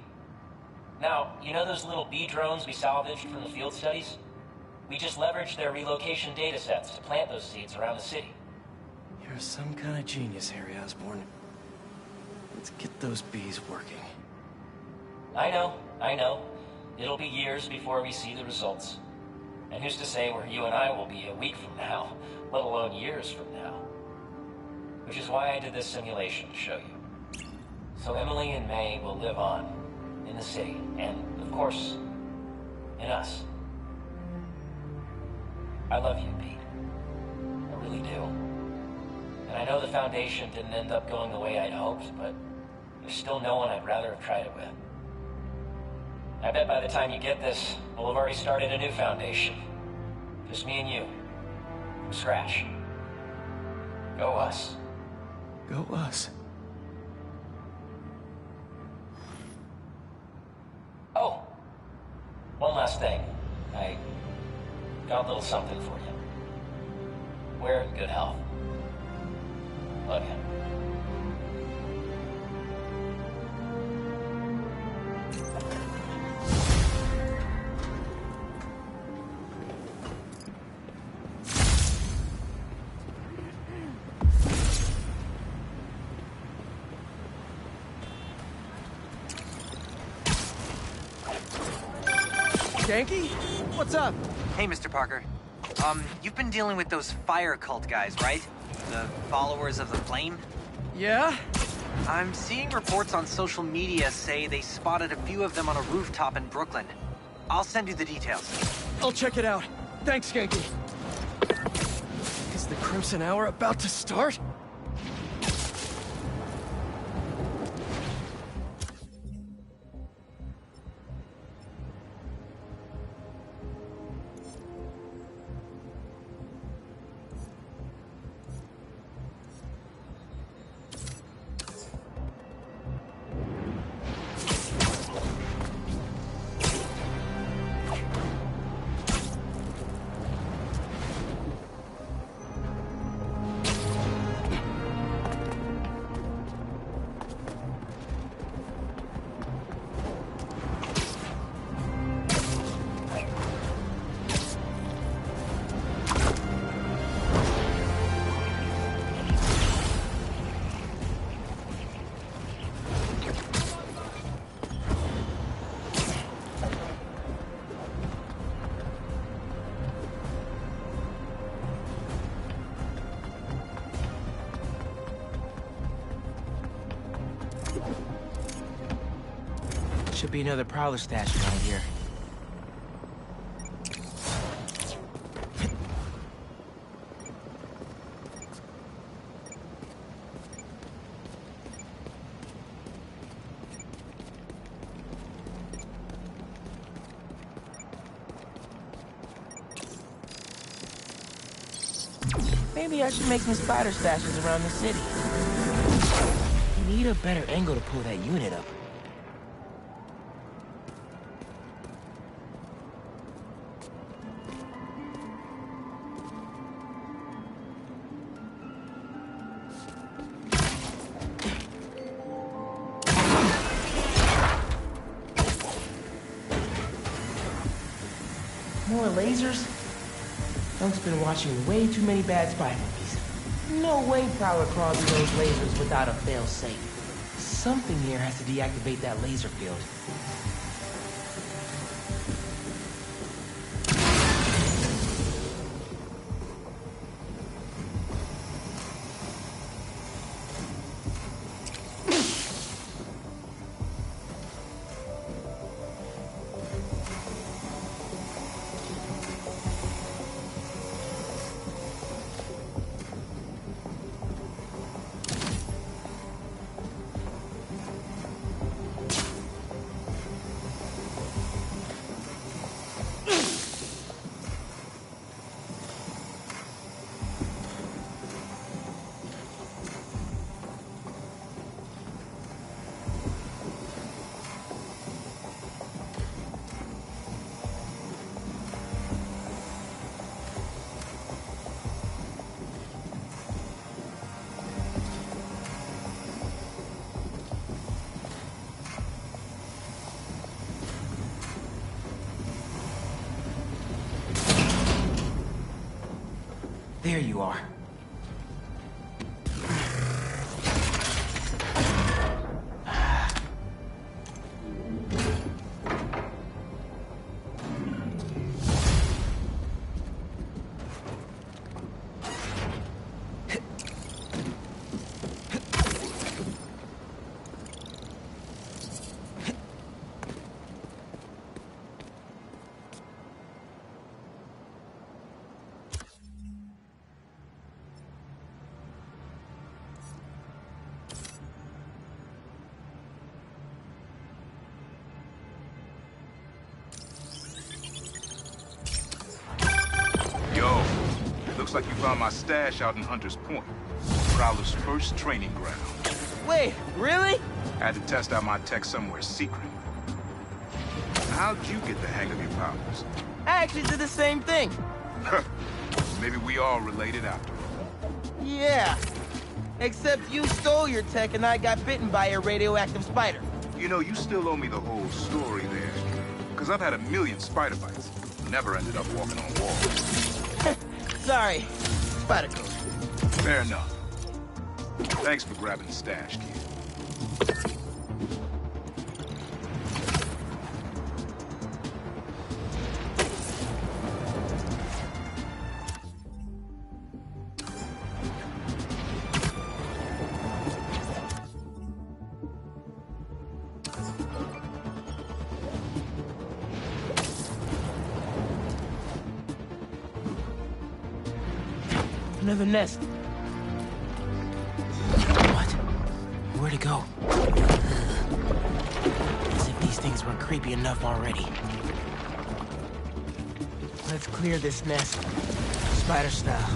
Now, you know those little bee drones we salvaged from the field studies? We just leveraged their relocation data sets to plant those seeds around the city. You're some kind of genius, Harry Osborn. Let's get those bees working. I know. It'll be years before we see the results. And who's to say where you and I will be a week from now, let alone years from now? Which is why I did this simulation to show you. So Emily and May will live on, in the city, and, of course, in us. I love you, Pete. I really do. And I know the Foundation didn't end up going the way I'd hoped, but there's still no one I'd rather have tried it with. I bet by the time you get this, we'll have already started a new Foundation. Just me and you. From scratch. Go us. Go us. Oh! One last thing. I got a little something for you. We're in good health. Love you. Yankee? What's up? Hey, Mr. Parker. You've been dealing with those fire cult guys, right? The followers of the flame? Yeah? I'm seeing reports on social media say they spotted a few of them on a rooftop in Brooklyn. I'll send you the details. I'll check it out. Thanks, Yankee. Is the Crimson Hour about to start? Should be another Prowler stash around here. Maybe I should make some spider stashes around the city. Need a better angle to pull that unit up. More lasers? Dunk's been watching way too many bad spy movies. No way Prowler crawls through those lasers without a fail-safe. Something here has to deactivate that laser field. There you are. Looks like you found my stash out in Hunter's Point, Prowler's first training ground. Wait, really? Had to test out my tech somewhere secret. How'd you get the hang of your powers? I actually did the same thing. Maybe we all related after all. Yeah. Except you stole your tech and I got bitten by a radioactive spider. You know, you still owe me the whole story there. Because I've had a million spider bites. Never ended up walking on walls. Sorry. Spider code. Fair enough. Thanks for grabbing the stash, kid. Another nest. What? Where'd it go? As if these things weren't creepy enough already. Let's clear this nest. Spider style.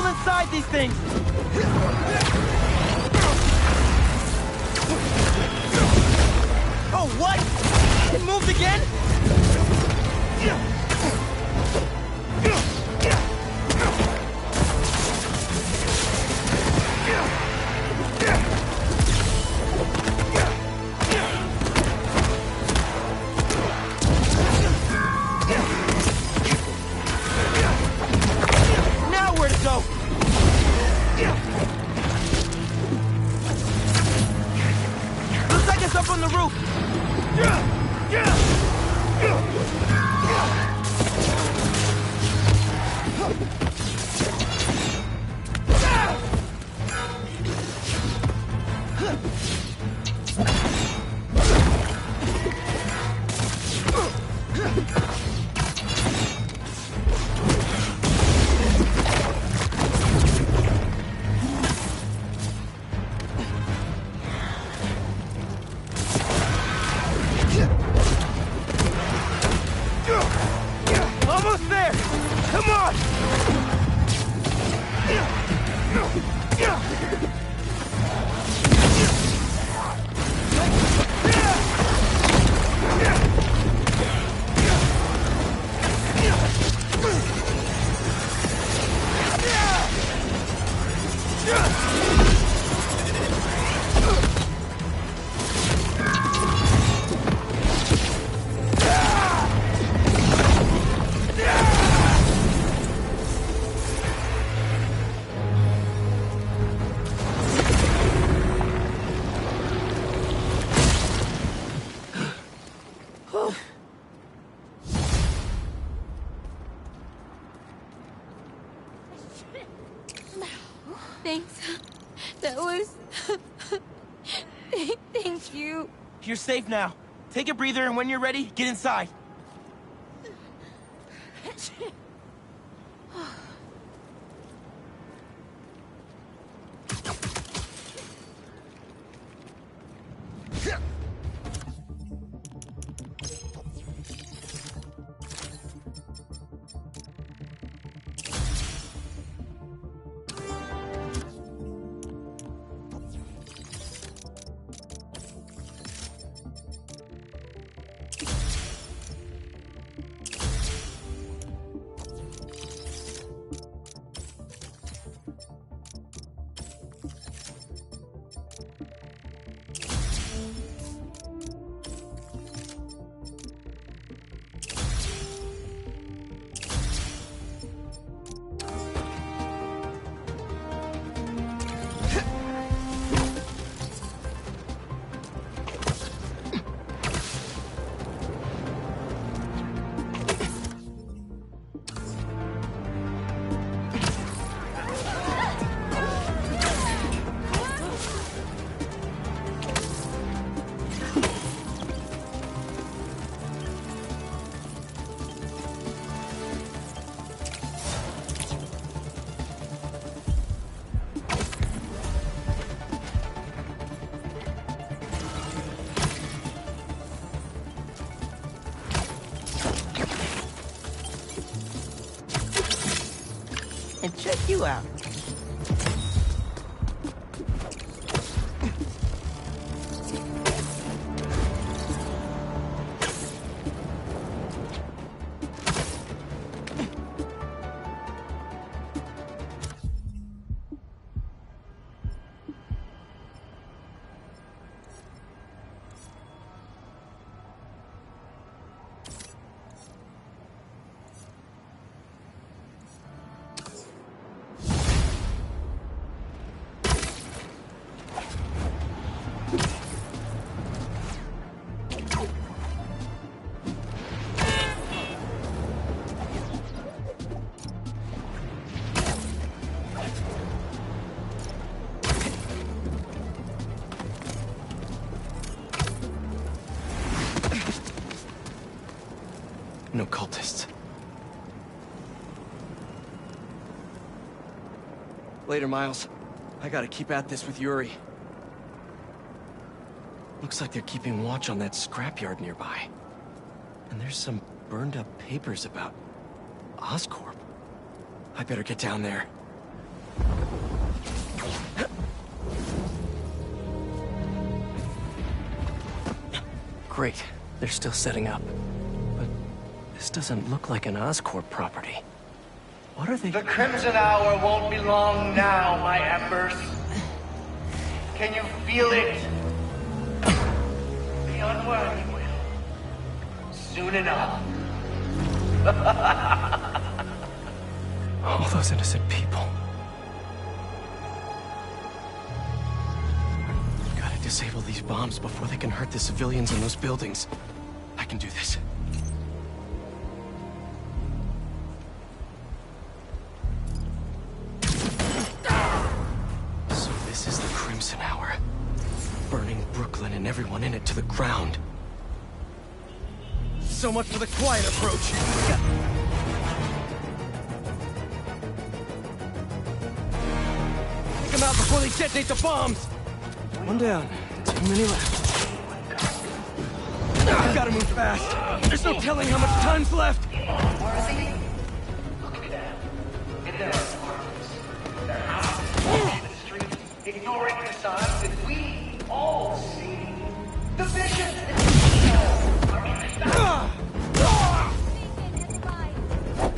Inside these things! Oh, what? It moved again? Now where to go? Looks like it's up on the roof. Almost there! Come on! Thanks. That was... Thank you. You're safe now. Take a breather, and when you're ready, get inside. you out. No cultists. Later, Miles. I gotta keep at this with Yuri. Looks like they're keeping watch on that scrapyard nearby. And there's some burned up papers about Oscorp. I better get down there. Great. They're still setting up. But this doesn't look like an Oscorp property. What are they... The Crimson Hour won't be long now, my embers. Can you feel it? The unworthy will. Soon enough. All those innocent people. Gotta disable these bombs before they can hurt the civilians in those buildings. I can do this. So this is the Crimson Hour. Burning Brooklyn and everyone in it to the ground. So much for the quiet approach. Take them out before they detonate the bombs! One down. Too many left. I've gotta move fast. There's no telling how much time's left. Ignoring the signs that we all see. The vision.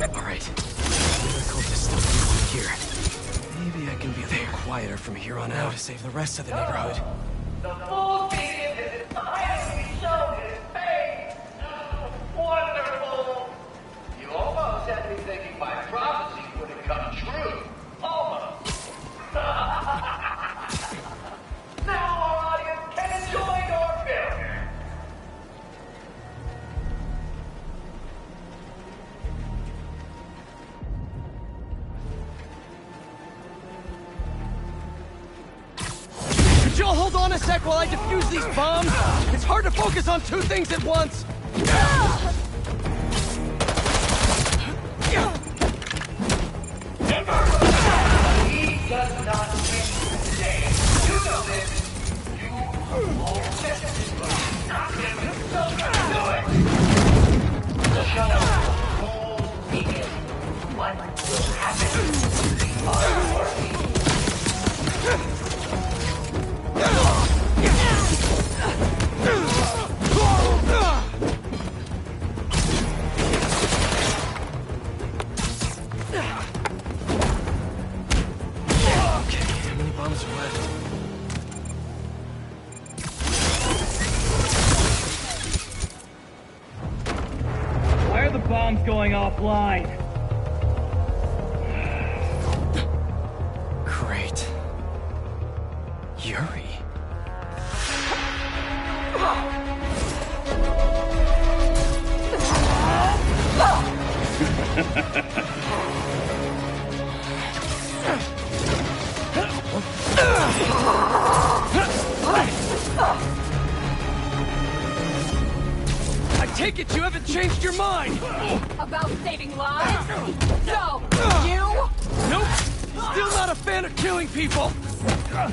Alright. The cultists still here. Maybe I can be a little quieter from here on out to save the rest of the neighborhood. The full being is entirely shown his face. Wonderful. You almost had me thinking my prophecy would have come true. Almost. Now our audience can enjoy your film. Could y'all hold on a sec while I defuse these bombs? It's hard to focus on two things at once. He does not win today. You know this. You all tested. Not him. So do it. Shut up. Whole weekend. What will happen? Unworthy. Why are the bombs going offline? Great. Yuri. I take it you haven't changed your mind! About saving lives? So, you? Nope! Still not a fan of killing people! Don't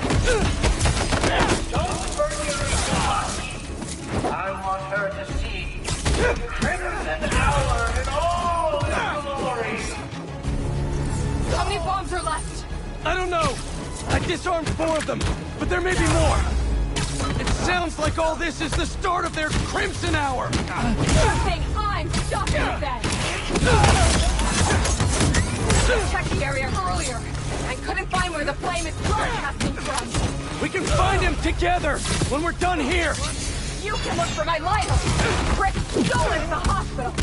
burn your eyes. I want her to see the Crimson Hour in all its glory. How many bombs are left? I don't know. I disarmed 4 of them, but there may be more. It sounds like all this is the start of their Crimson Hour. You're saying I'm stopping them. Checked the area earlier. I couldn't find where the flame is broadcasting from. We can find him together when we're done here. You can look for my lighthouse. Rick stole it at the hospital.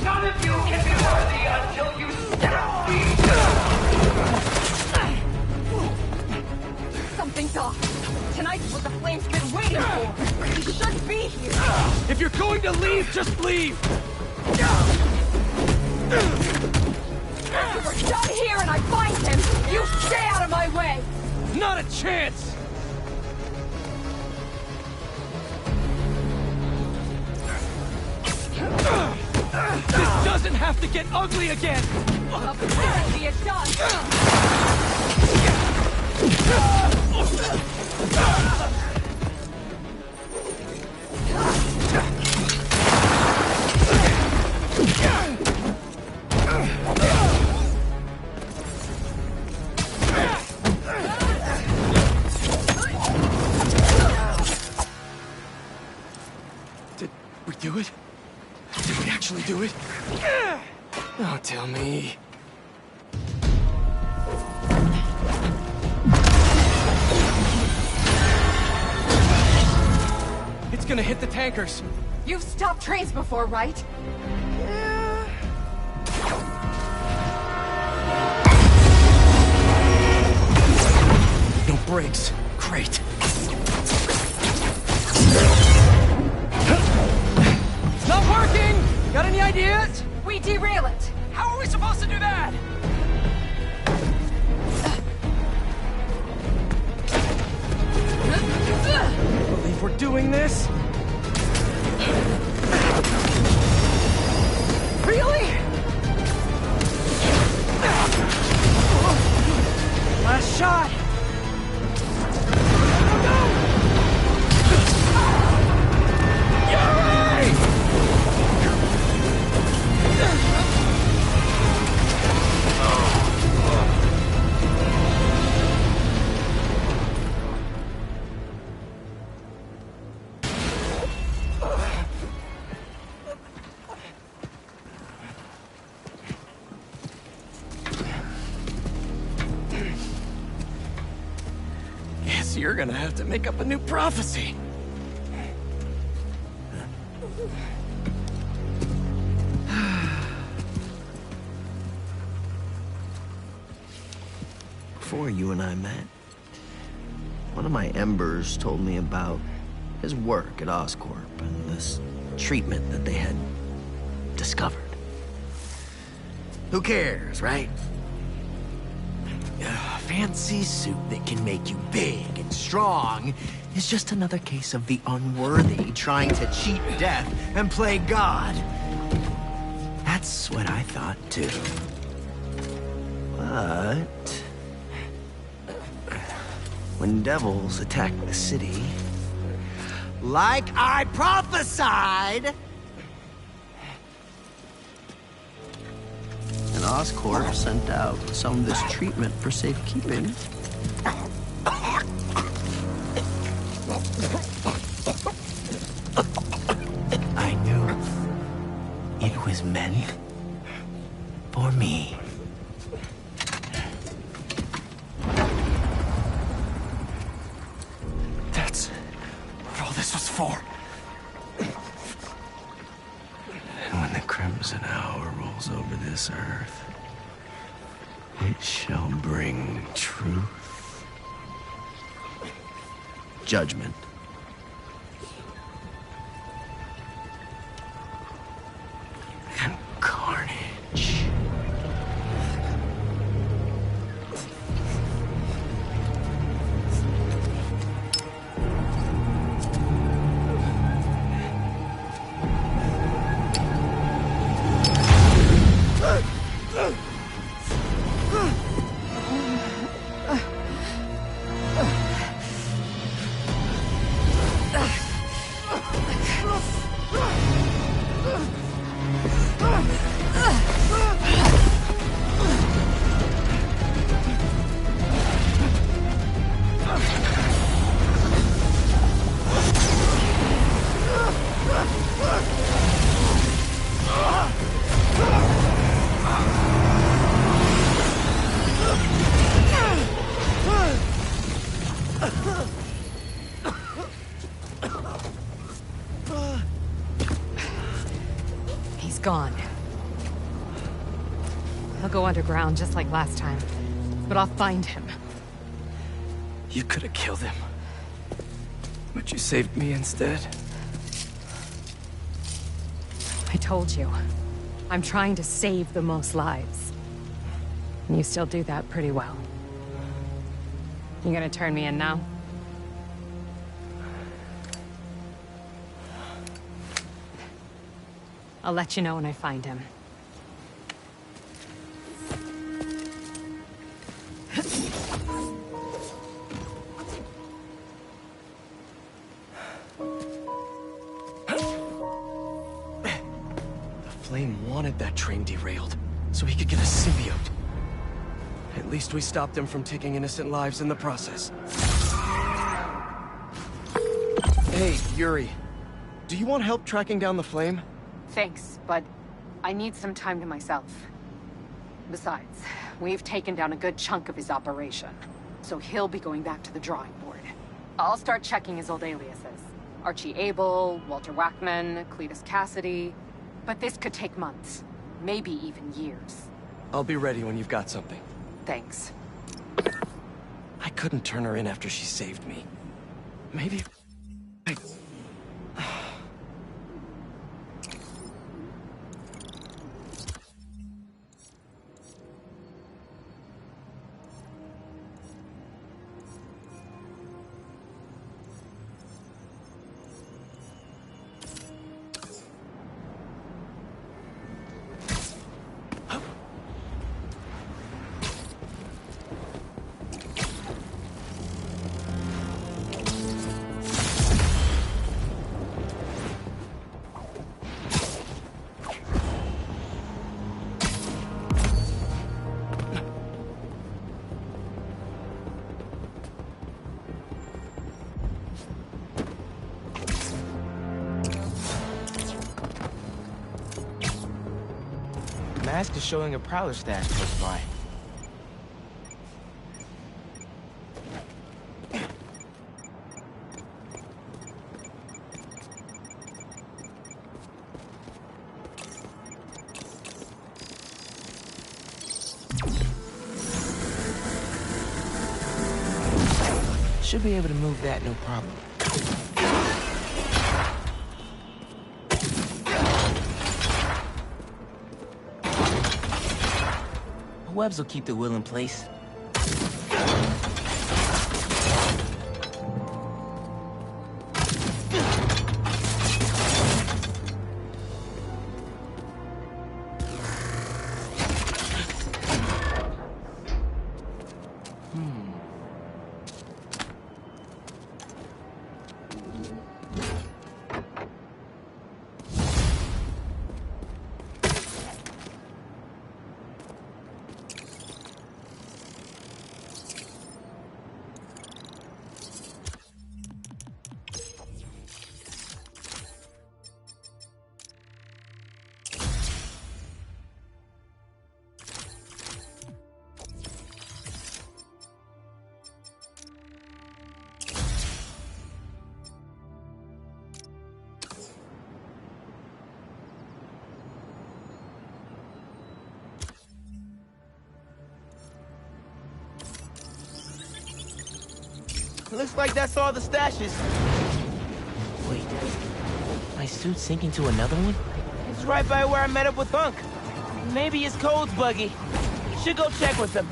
None of you can be worthy until you stop me. Something's off. Tonight's what the flame's been waiting for. He should be here. If you're going to leave, just leave. If we're done here and I find him, you stay out of my way. Not a chance. This doesn't have to get ugly again! Apparently it does! Did we do it? Did we actually do it? Oh, tell me. It's gonna hit the tankers. You've stopped trains before, right? No brakes. Great. It's not working! Got any ideas? We derail it. How are we supposed to do that? Believe we're doing this? Really? Last shot! Guess you're gonna have to make up a new prophecy. Before you and I met, one of my Embers told me about his work at Oscorp and this treatment that they had discovered. Who cares, right? A fancy suit that can make you big and strong is just another case of the unworthy trying to cheat death and play God. That's what I thought, too. But when devils attack the city, like I prophesied, and Oscorp sent out some of this treatment for safekeeping. I knew it was meant for me. That's what all this was for. And when the Crimson Hour rolls over this earth, it shall bring truth, judgment, and carnage. underground just like last time. But I'll find him. You could have killed him. But you saved me instead. I told you. I'm trying to save the most lives. And you still do that pretty well. You gonna turn me in now? I'll let you know when I find him. Flame wanted that train derailed, so he could get a symbiote. At least we stopped him from taking innocent lives in the process. Hey, Yuri. Do you want help tracking down the Flame? Thanks, but I need some time to myself. Besides, we've taken down a good chunk of his operation, so he'll be going back to the drawing board. I'll start checking his old aliases. Archie Abel, Walter Wackman, Cletus Cassidy. But this could take months, maybe even years. I'll be ready when you've got something. Thanks. I couldn't turn her in after she saved me. Maybe... Mask is showing a prowler stash close by. Should be able to move that, no problem. Webs will keep the wheel in place. Looks like that's all the stashes. Wait, my suit's sinking to another one? It's right by where I met up with Unc. Maybe his code's buggy. Should go check with him.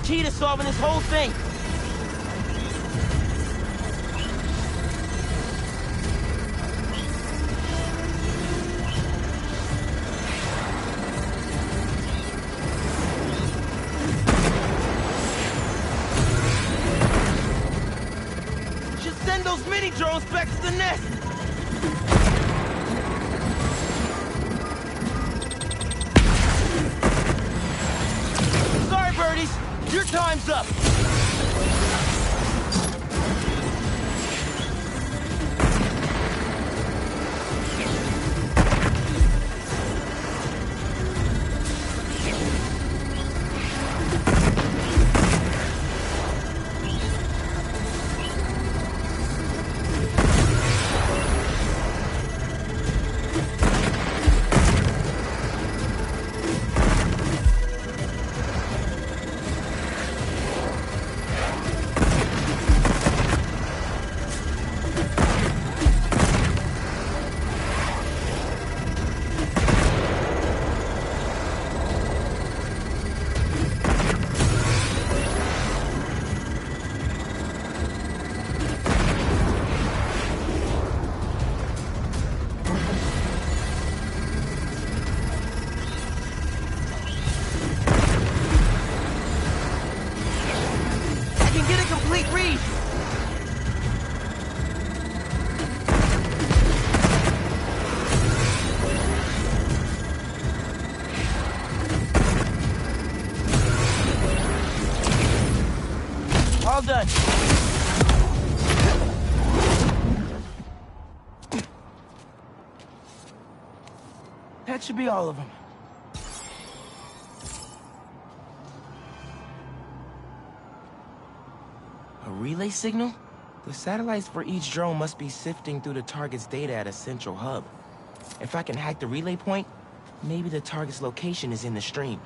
Key to solving this whole thing. Should send those mini drones back to the nest. Sorry, birdies. Your time's up! son. That should be all of them. A relay signal? The satellites for each drone must be sifting through the target's data at a central hub. If I can hack the relay point, maybe the target's location is in the stream.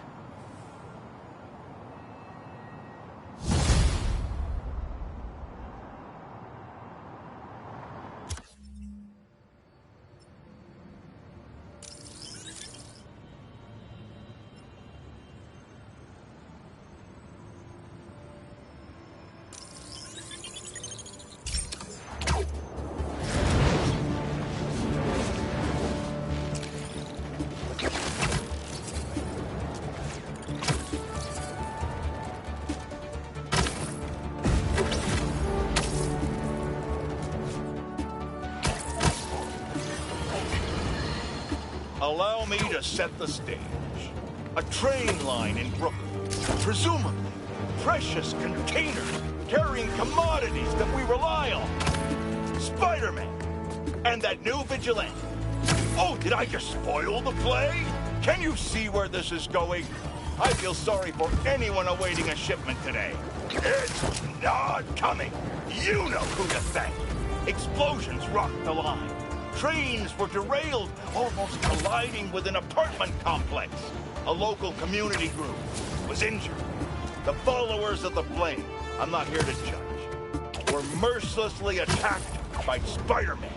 Allow me to set the stage. A train line in Brooklyn. Presumably, precious containers carrying commodities that we rely on. Spider-Man. And that new vigilante. Oh, did I just spoil the play? Can you see where this is going? I feel sorry for anyone awaiting a shipment today. It's not coming. You know who to thank. Explosions rocked the line. Trains were derailed, almost colliding with an apartment complex. A local community group was injured. The followers of the flame, I'm not here to judge, were mercilessly attacked by Spider-Man.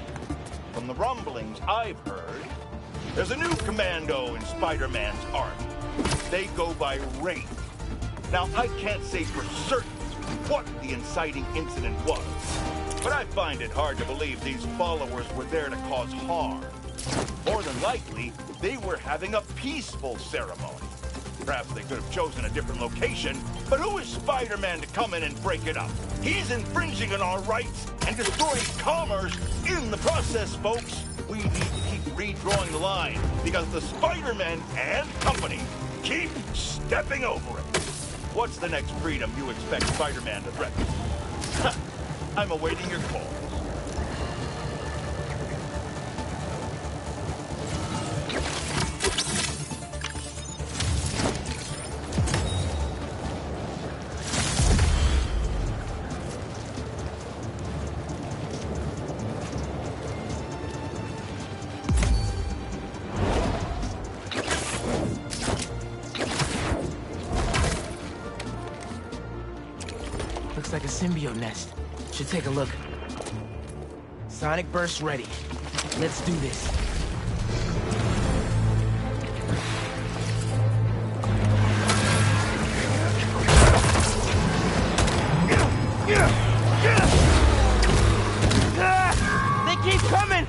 From the rumblings I've heard, there's a new commando in Spider-Man's army. They go by Wraith. Now, I can't say for certain what the inciting incident was, but I find it hard to believe these followers were there to cause harm. More than likely, they were having a peaceful ceremony. Perhaps they could have chosen a different location, but who is Spider-Man to come in and break it up? He's infringing on our rights and destroying commerce in the process, folks. We need to keep redrawing the line because the Spider-Man and company keep stepping over it. What's the next freedom you expect Spider-Man to threaten? I'm awaiting your call. Looks like a symbiote nest. Should take a look. Sonic burst ready. Let's do this. They keep coming!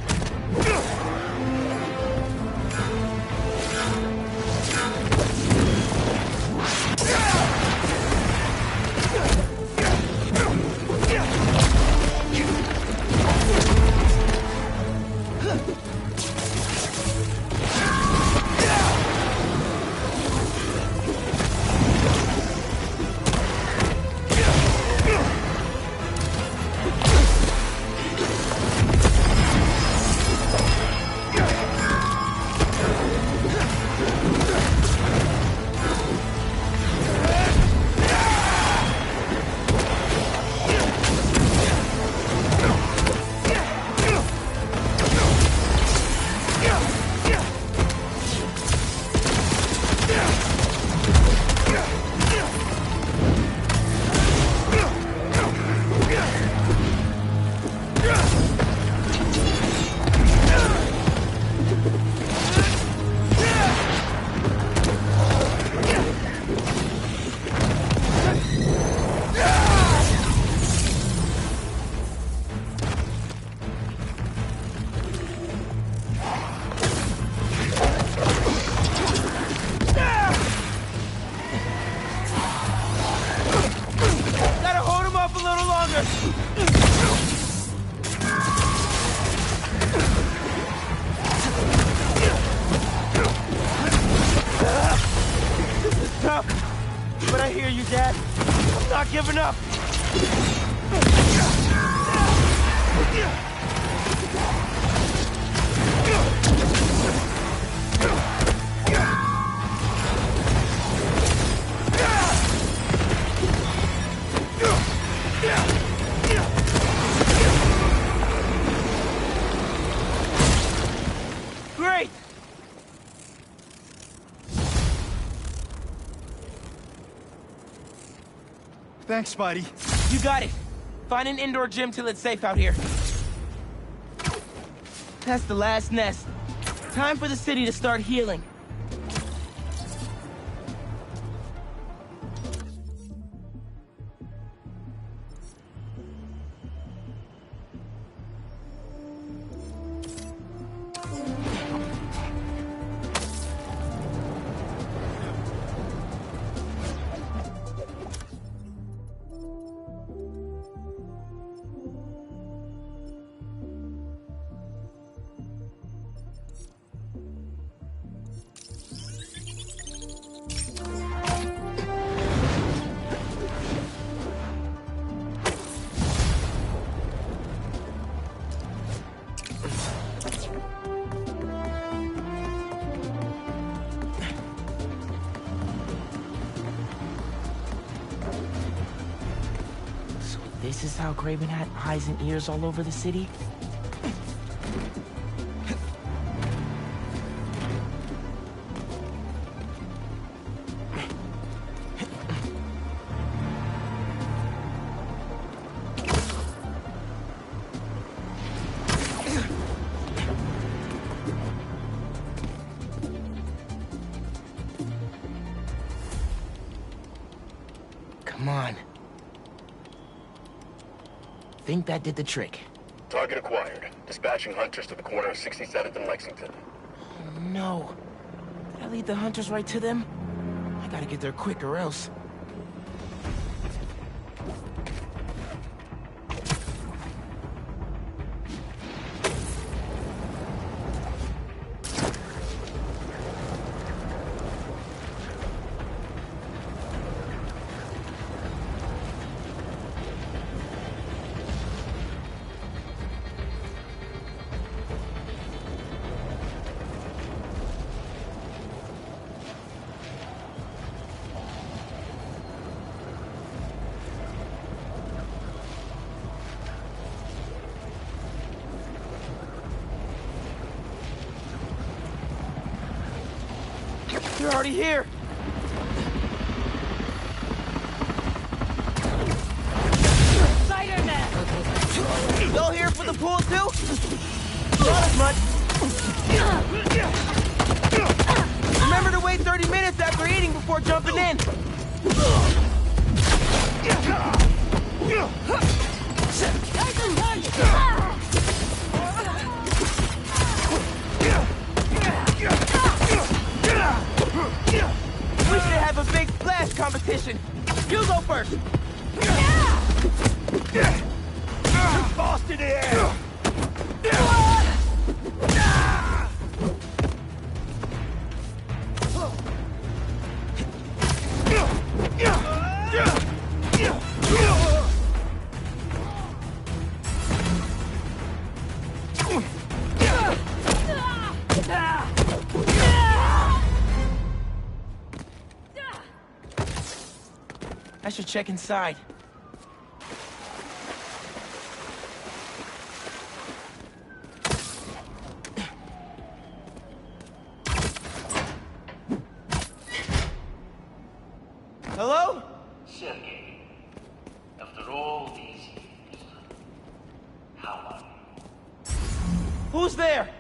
But I hear you, Dad. I'm not giving up. Great! Thanks, Spidey. You got it. Find an indoor gym till it's safe out here. That's the last nest. Time for the city to start healing. This is how Craven had eyes and ears all over the city? Come on. Think that did the trick. Target acquired. Dispatching hunters to the corner of 67th and Lexington. Oh, no. Did I lead the hunters right to them? I gotta get there quick or else. You're already here! Spider-Man! Go here for the pool too? Not as much. Remember to wait 30 minutes after eating before jumping in. We should have a big splash competition. You go first. Boss to the air! I should check inside. Hello? Sergei, after all these years, how are you? Who's there?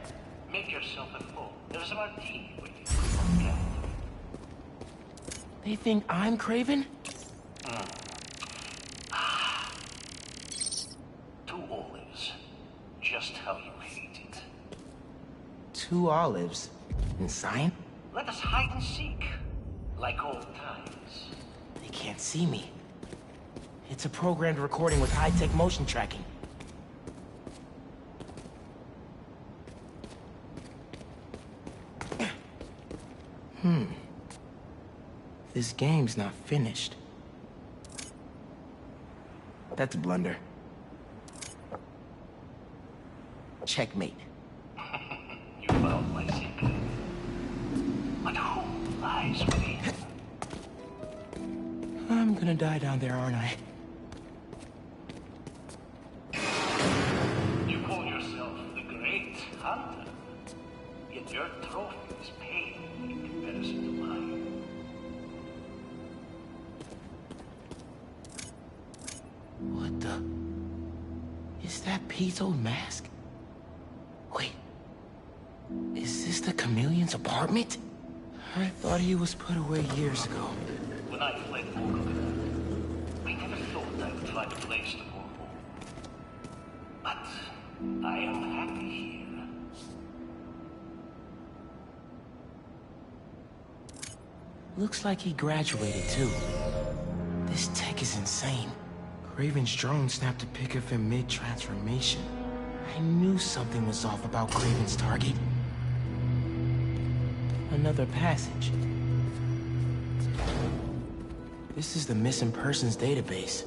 Make yourself at home. There's a martini waiting for you. They think I'm Craven? Two olives. Just how you hate it. 2 olives. And sign? Let us hide and seek. Like old times. They can't see me. It's a programmed recording with high-tech motion tracking. This game's not finished. That's a blunder. Checkmate. You found my secret. But who lies within? I'm gonna die down there, aren't I? You call yourself the Great Hunter, yet your trophy is pale in comparison to mine. What the? Is that Pete's old mask? Wait. Is this the chameleon's apartment? I thought he was put away years ago. When I fled Volga, I never thought I would find a place to call home. But I am happy here. Looks like he graduated too. This tech is insane. Craven's drone snapped a pic of him mid-transformation. I knew something was off about Craven's target. Another passage. This is the missing persons database.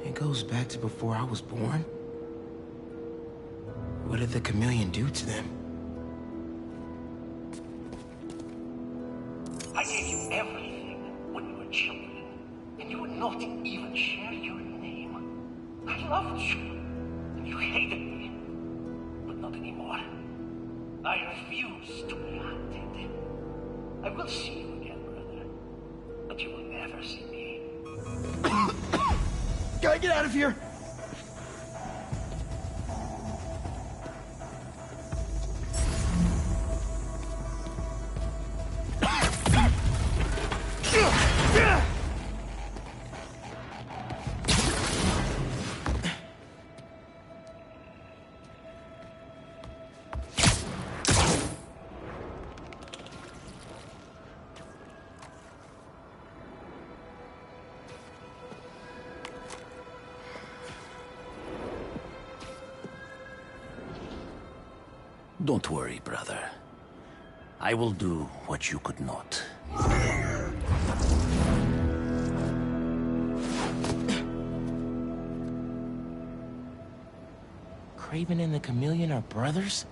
It goes back to before I was born. What did the chameleon do to them? I gave you everything when we were children, and you would not even share your name. I loved you, and you hated me, but not anymore. I refuse to be hunted. I will see you again, brother, but you will never see me. Gotta get out of here! Don't worry, brother. I will do what you could not. Craven and the chameleon are brothers?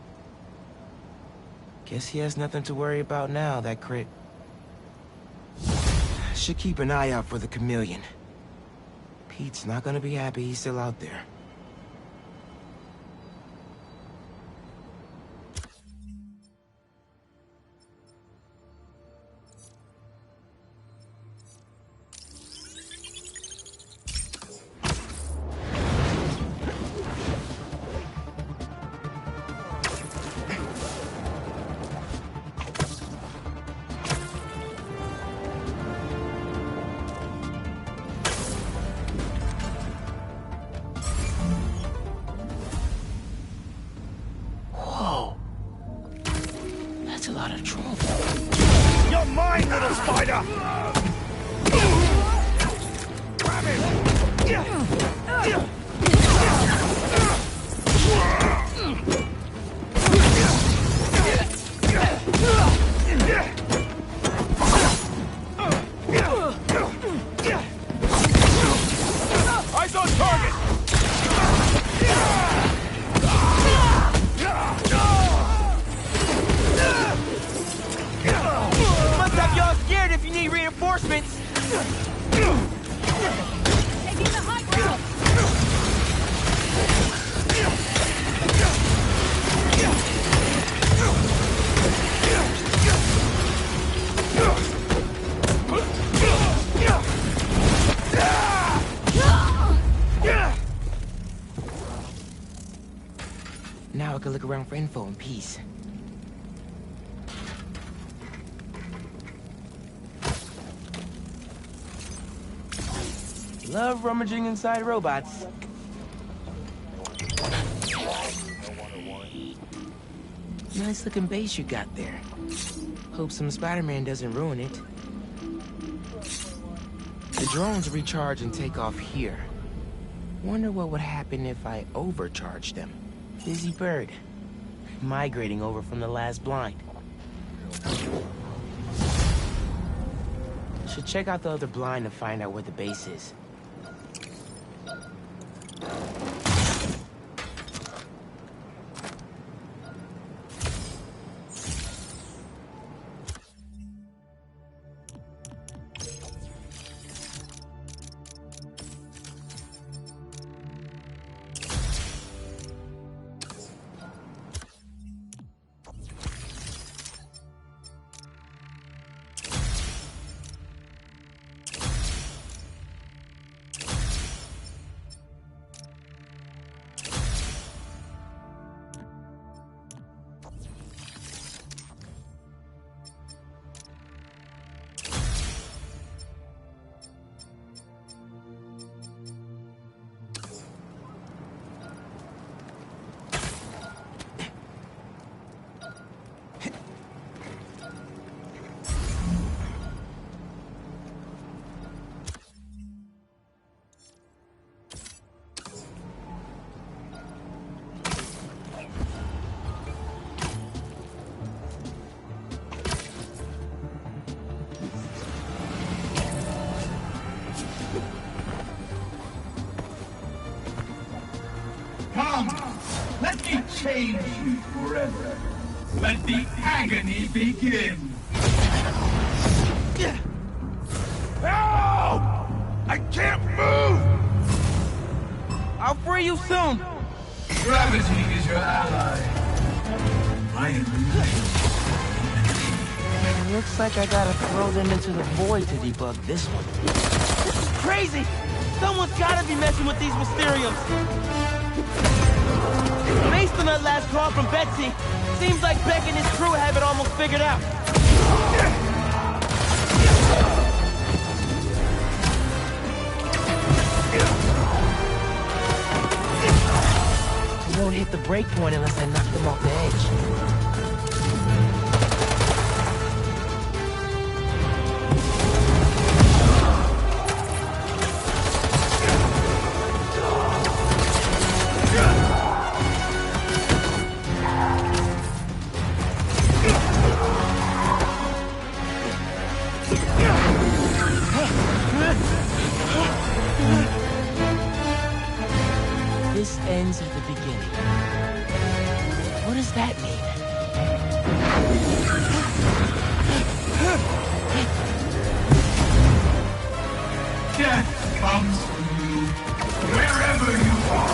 Guess he has nothing to worry about now, that crit. Should keep an eye out for the chameleon. Pete's not gonna be happy he's still out there. That's a lot of trouble. You're mine, little spider! Grab him! Eyes on target! Must have y'all scared if you need reinforcements! Taking the high ground! Now I can look around for info in peace. Love rummaging inside robots. Nice looking base you got there. Hope some Spider-Man doesn't ruin it. The drones recharge and take off here. Wonder what would happen if I overcharged them. Busy bird. Migrating over from the last blind. Should check out the other blind to find out where the base is. me change you forever. Let the agony begin. Help! I can't move! I'll free you soon! Gravity is your ally. Iron It looks like I gotta throw them into the void to debug this one. This is crazy! Someone's gotta be messing with these Mysteriums! Based on that last call from Betsy, seems like Beck and his crew have it almost figured out. I won't hit the break point unless I knock them off the edge. This ends at the beginning. What does that mean? Death comes for you, wherever you are.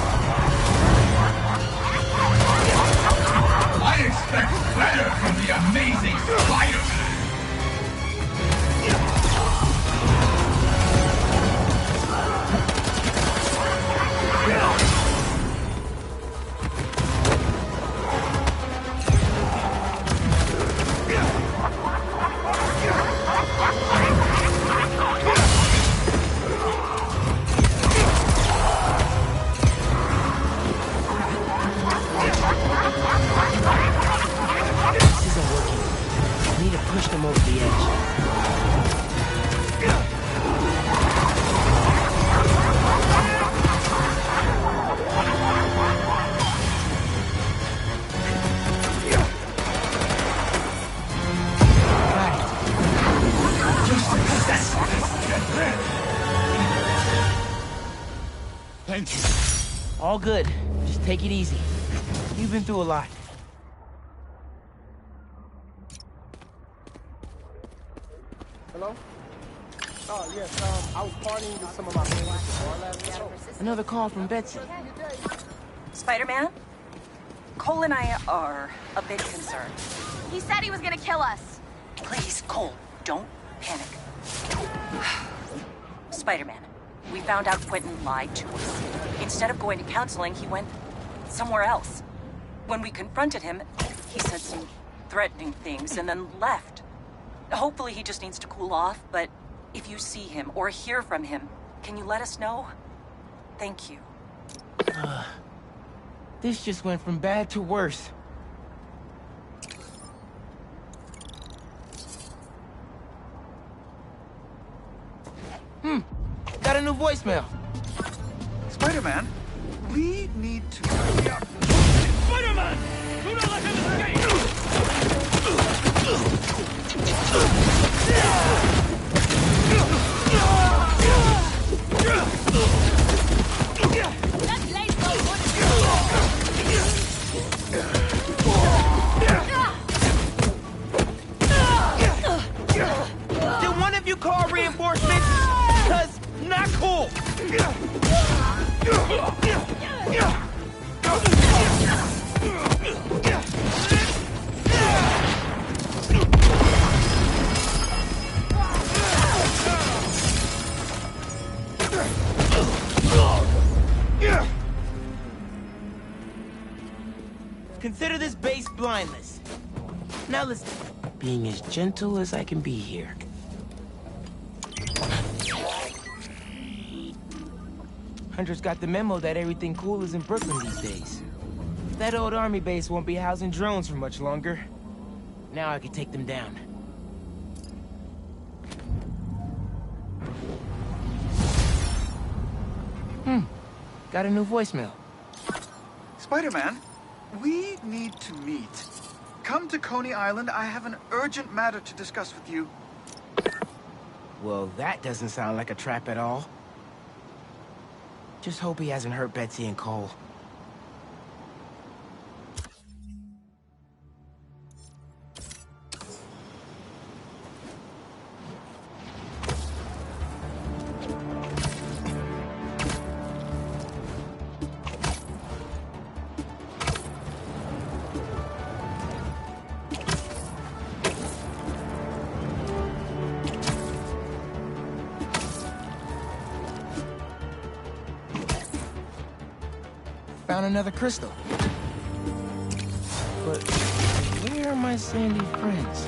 I expect better from the amazing Spider-Man. Push them over the edge. Thank you. All good. Just take it easy. You've been through a lot. Hello? Oh, yes, I was partying with some of my friends. Another call from Betsy. Spider-Man? Cole and I are a bit concerned. He said he was gonna kill us. Please, Cole, don't panic. Spider-Man, we found out Quentin lied to us. Instead of going to counseling, he went somewhere else. When we confronted him, he said some threatening things and then left. Hopefully he just needs to cool off, but if you see him or hear from him, can you let us know? Thank you. This just went from bad to worse. Got a new voicemail. Spider-Man, we need to... Spider-Man! Do not let him escape! Did one of you call reinforcements? Because not cool. Consider this base blindness. Now listen, being as gentle as I can be here. Hunter's got the memo that everything cool is in Brooklyn these days. That old army base won't be housing drones for much longer. Now I can take them down. Got a new voicemail. Spider-Man, we need to meet. Come to Coney Island. I have an urgent matter to discuss with you. Well, that doesn't sound like a trap at all. Just hope he hasn't hurt Betsy and Cole. found another crystal. But where are my sandy friends?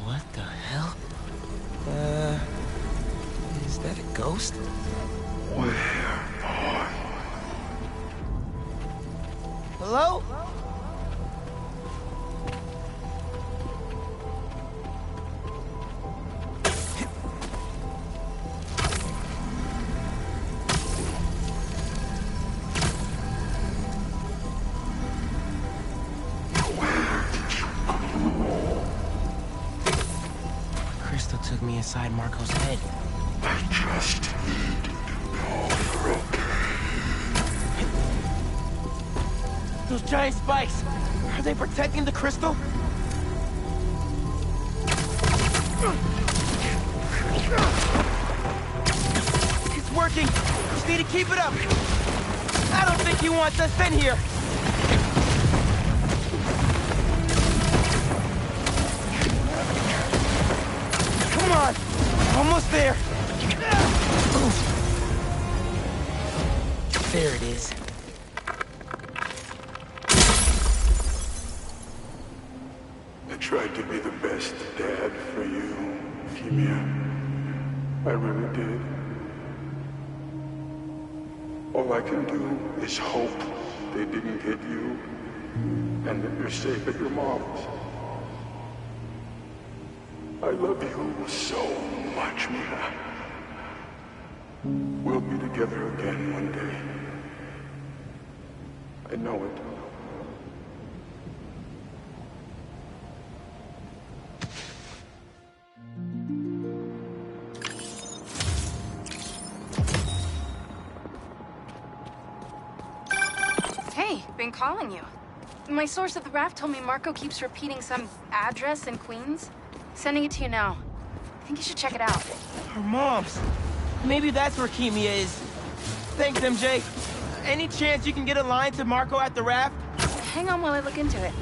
What the hell? Is that a ghost? Where? Hello? Crystal took me inside Marco's head. I just need to know you're okay. Those giant spikes, are they protecting the crystal? It's working. Just need to keep it up. I don't think he wants us in here. Come on, almost there. There it is. I tried to be the best dad for you, Kimia. I really did. All I can do is hope they didn't hit you and that you're safe at your mom's. I love you so much, Mia. We'll be together again one day. I know it. Hey, been calling you. My source at the raft told me Marco keeps repeating some address in Queens. Sending it to you now. I think you should check it out. Her mom's. Maybe that's where Kimia is. Thanks, MJ. Any chance you can get a line to Marco at the raft? Hang on while I look into it.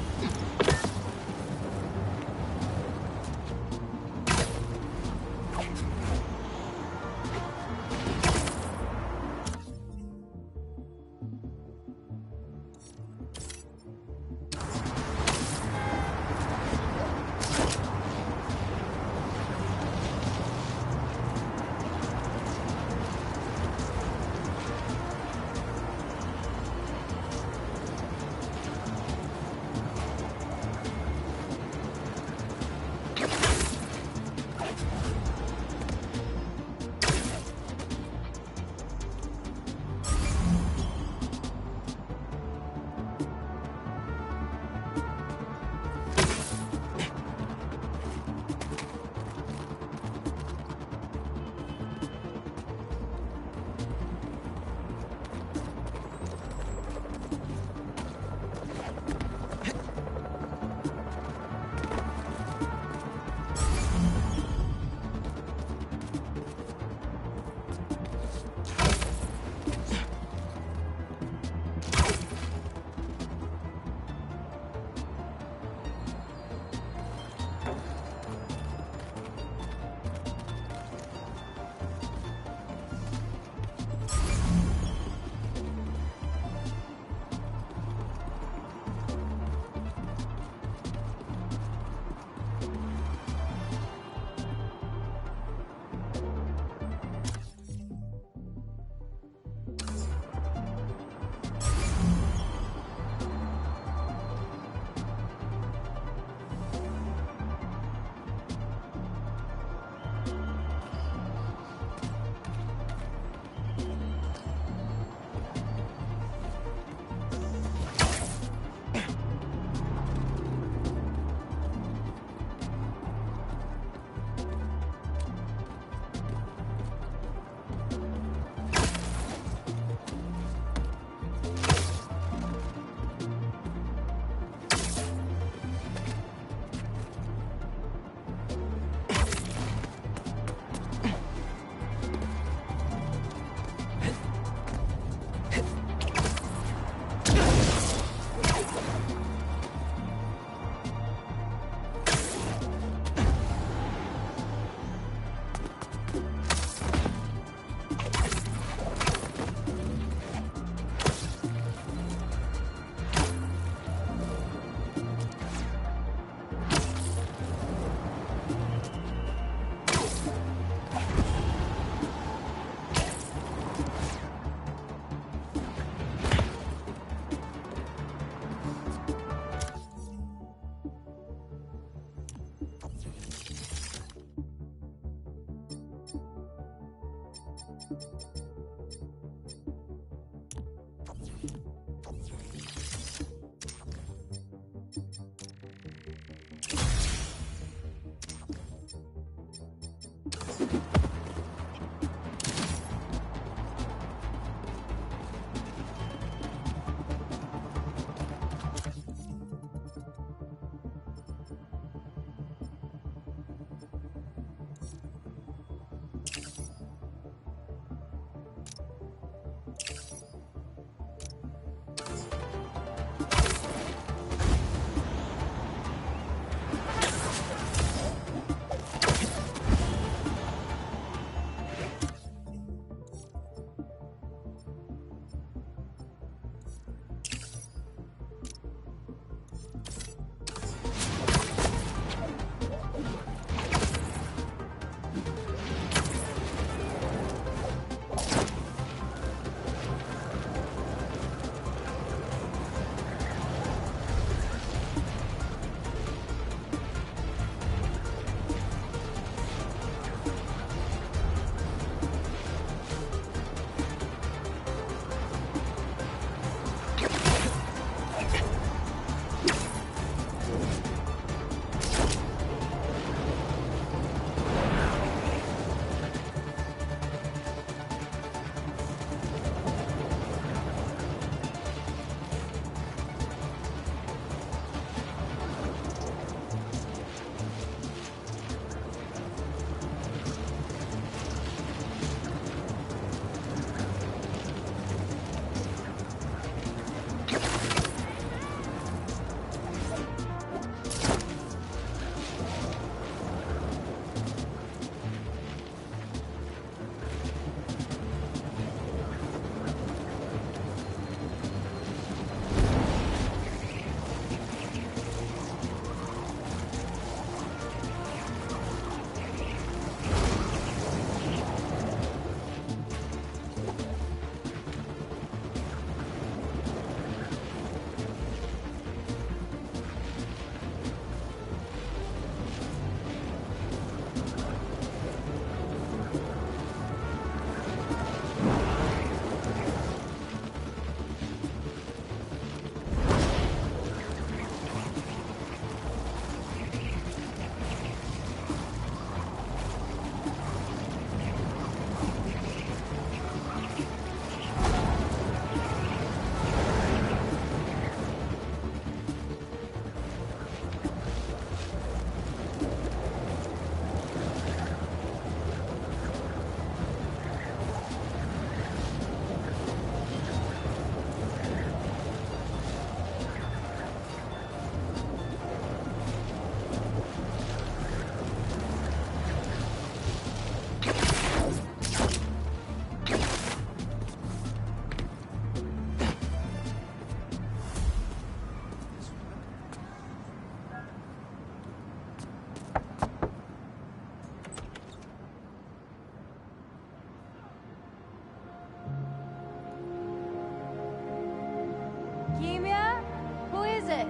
Kimia? Who is it?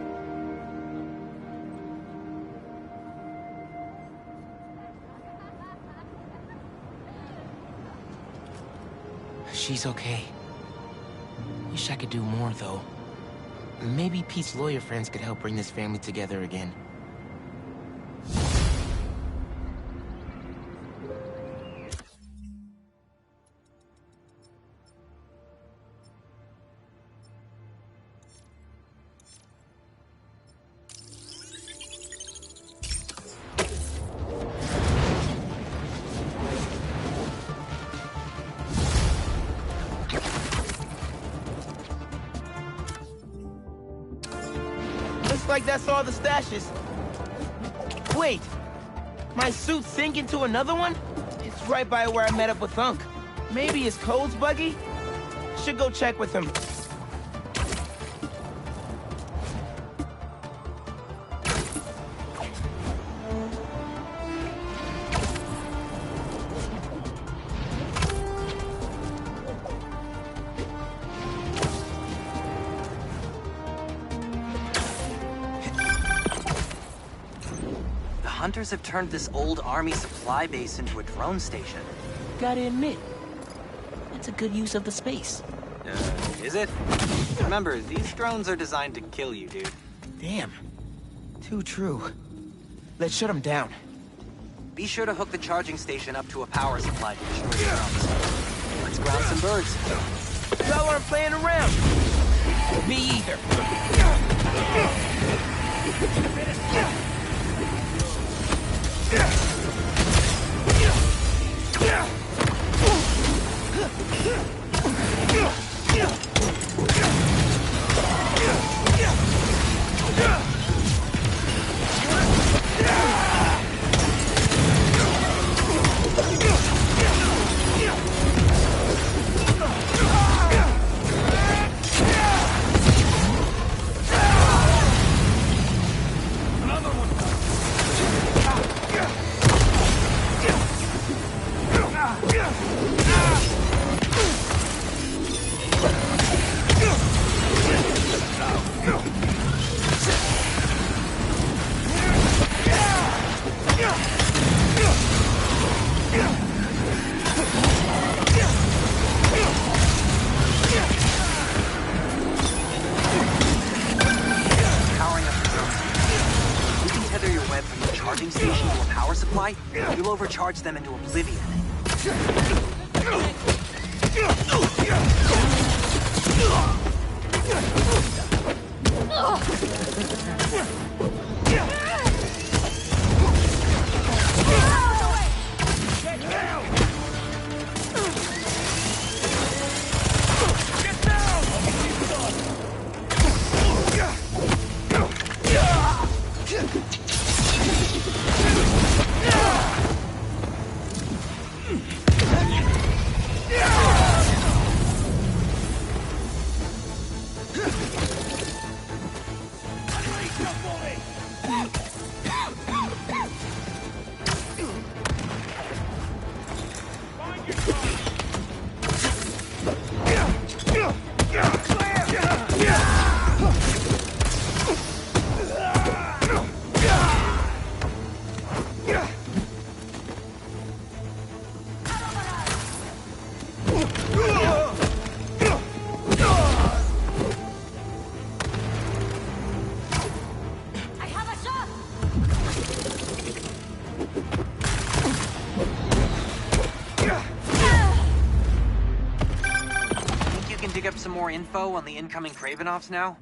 She's okay. Wish I could do more, though. Maybe Pete's lawyer friends could help bring this family together again. Looks like that's all the stashes. Wait, my suit's sinking to another one? It's right by where I met up with Unc. Maybe it's Cole's buggy? Should go check with him. Hunters have turned this old army supply base into a drone station. Gotta admit, that's a good use of the space. Is it? Remember, these drones are designed to kill you, dude. Damn. Too true. Let's shut them down. Be sure to hook the charging station up to a power supply to destroy the drones. Let's ground some birds. Y'all aren't playing around. Me either. You'll overcharge them into oblivion. Some more info on the incoming Kravenovs now?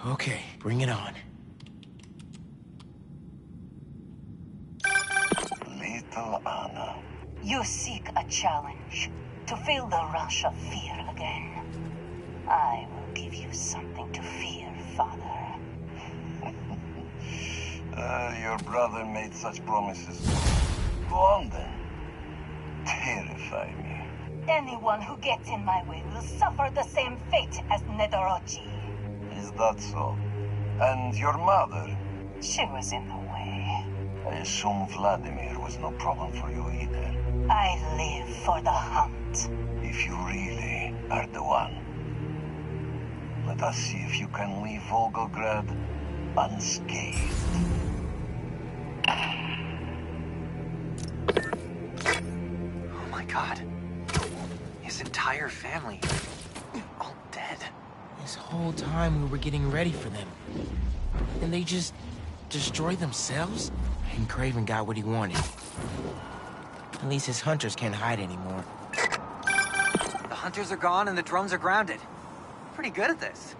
Okay, bring it on. Little Anna. You seek a challenge to feel the rush of fear again. I will give you something to fear, Father. Your brother made such promises. Go on then. Terrify me. Anyone who gets in my way will suffer the same fate as Nedorochi. Is that so? And your mother? She was in the way. I assume Vladimir was no problem for you either. I live for the hunt. If you really are the one, let us see if you can leave Volgograd unscathed. Oh my god. His entire family. All dead. This whole time we were getting ready for them. And they just destroyed themselves? And Craven got what he wanted. At least his hunters can't hide anymore. The hunters are gone and the drones are grounded. Pretty good at this.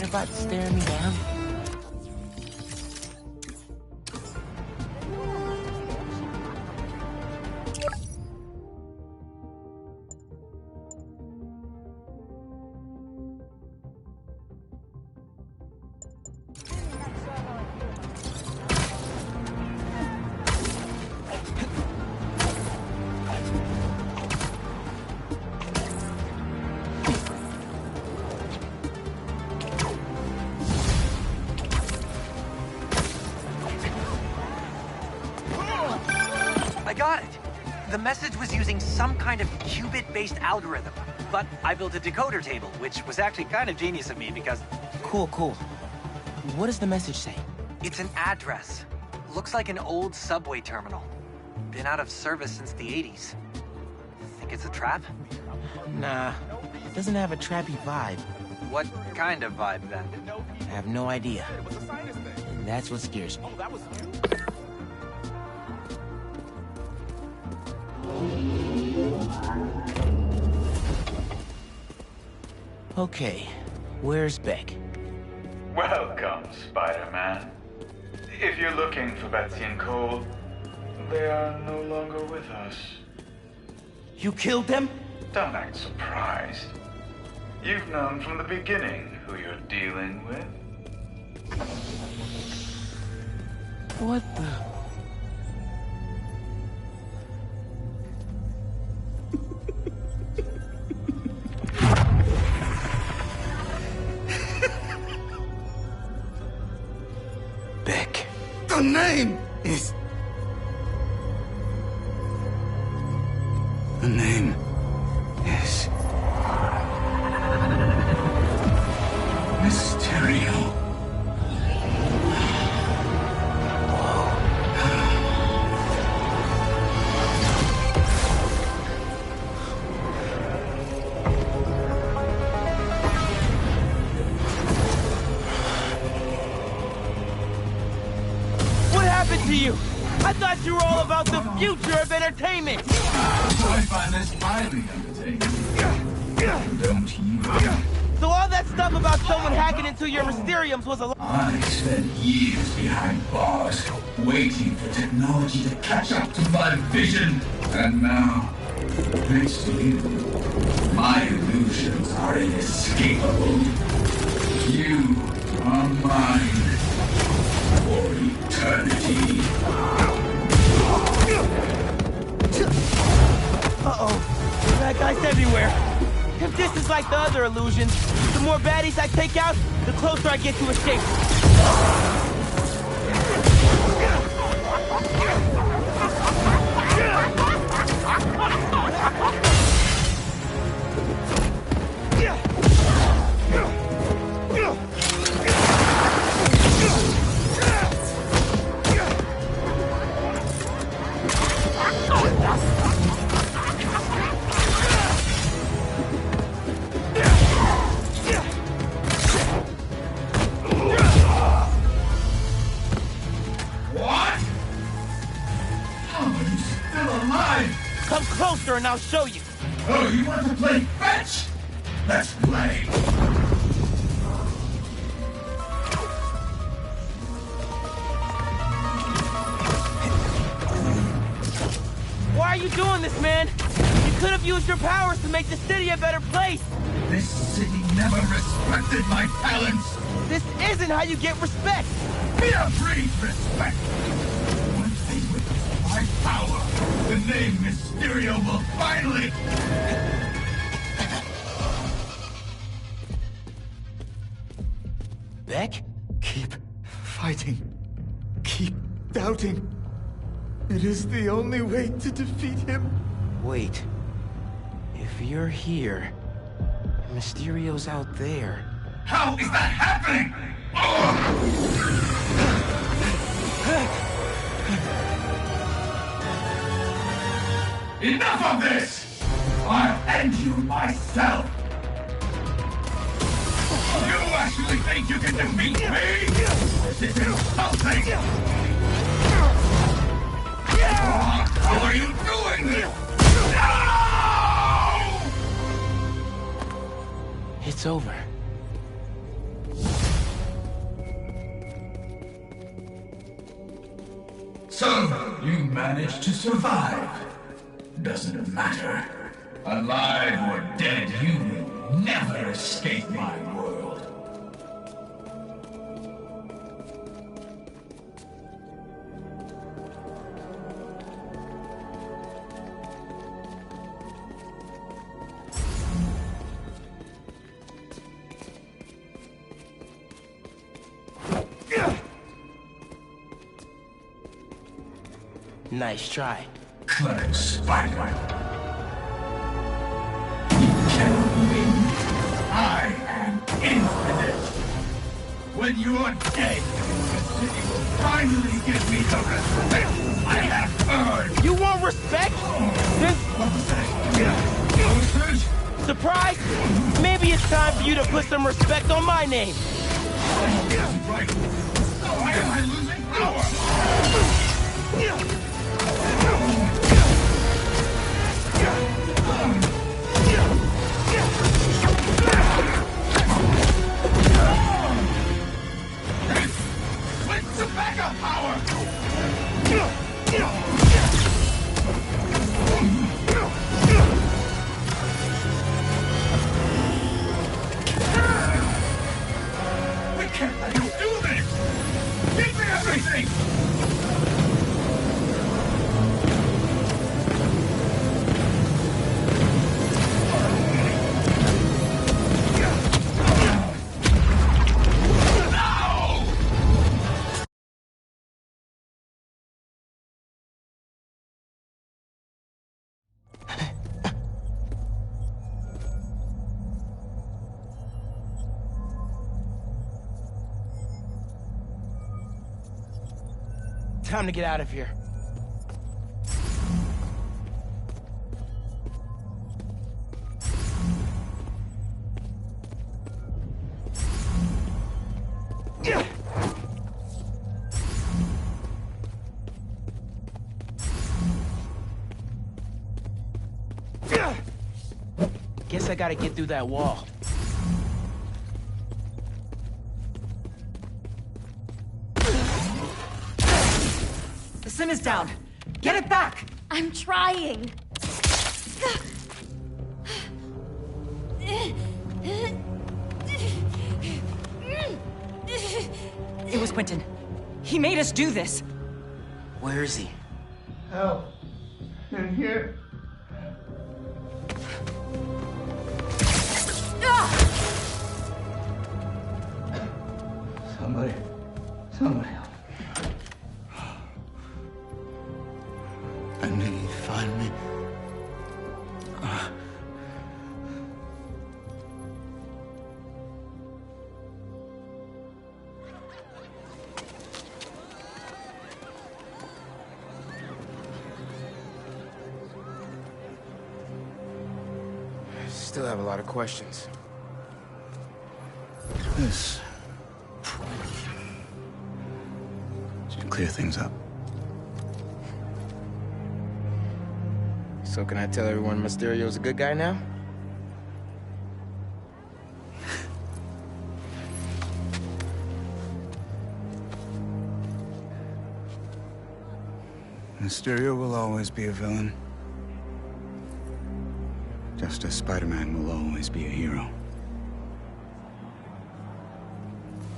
About staring me down? I got it. The message was using some kind of qubit-based algorithm, but I built a decoder table, which was actually kind of genius of me because... Cool. What does the message say? It's an address. Looks like an old subway terminal. Been out of service since the 80s. Think it's a trap? Nah, doesn't have a trappy vibe. What kind of vibe, then? I have no idea. And that's what scares me. Okay, where's Beck? Welcome, Spider-Man. If you're looking for Betsy and Cole, they are no longer with us. You killed them? Don't act surprised. You've known from the beginning who you're dealing with. What the... Beck. The name is... The name is... Mysterio. What happened to you? I thought you were all about the future of entertainment. I find this highly entertaining. Don't you? So all that stuff about someone hacking into your Mysteriums was a lie. I spent years behind bars, waiting for technology to catch up to my vision. And now, thanks to you, my illusions are inescapable. You are mine for eternity. Uh-oh. Bad guys everywhere. If this is like the other illusions, the more baddies I take out, the closer I get to escape. Come closer and I'll show you. Oh, you want to play fetch? Let's play. Why are you doing this, man? You could have used your powers to make the city a better place. This city never respected my talents. This isn't how you get respect. Fear breeds respect. Once they witness my power, the name Mysterio will finally... Beck? Keep fighting. Keep doubting. It is the only way to defeat him. Wait. If you're here, Mysterio's out there. How is that happening? Enough of this! I'll end you myself! You actually think you can defeat me? This is insulting! How are you doing this? No! It's over. So, you managed to survive. Doesn't matter. Alive or dead, you will never escape my world. Nice try. Clever spider. You cannot win. I am infinite. When you're dead, the city will finally give me the respect I have earned. You want respect? Surprise? Maybe it's time for you to put some respect on my name. Right. Why am I losing power? Switch to backup power! We can't let you do this! Give me everything! Time to get out of here. Guess I gotta get through that wall. sim is down. Get it back! I'm trying. It was Quentin. He made us do this. Where is he? Help. In here. Somebody help. I knew you'd find me. Still have a lot of questions. This should clear things up. So can I tell everyone Mysterio's a good guy now? Mysterio will always be a villain. Just as Spider-Man will always be a hero.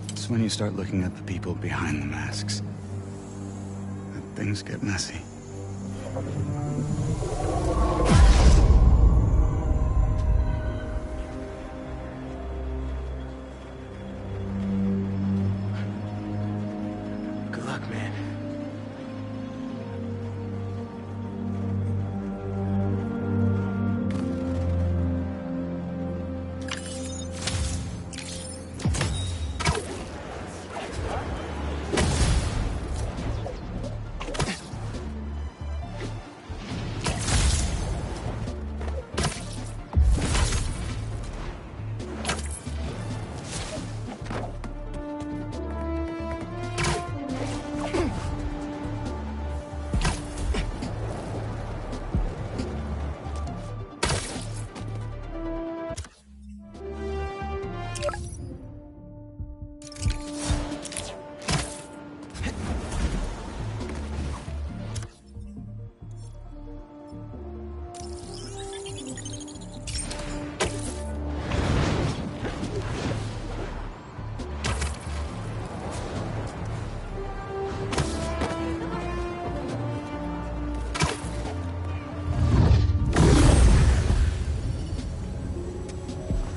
It's when you start looking at the people behind the masks that things get messy. Good luck, man.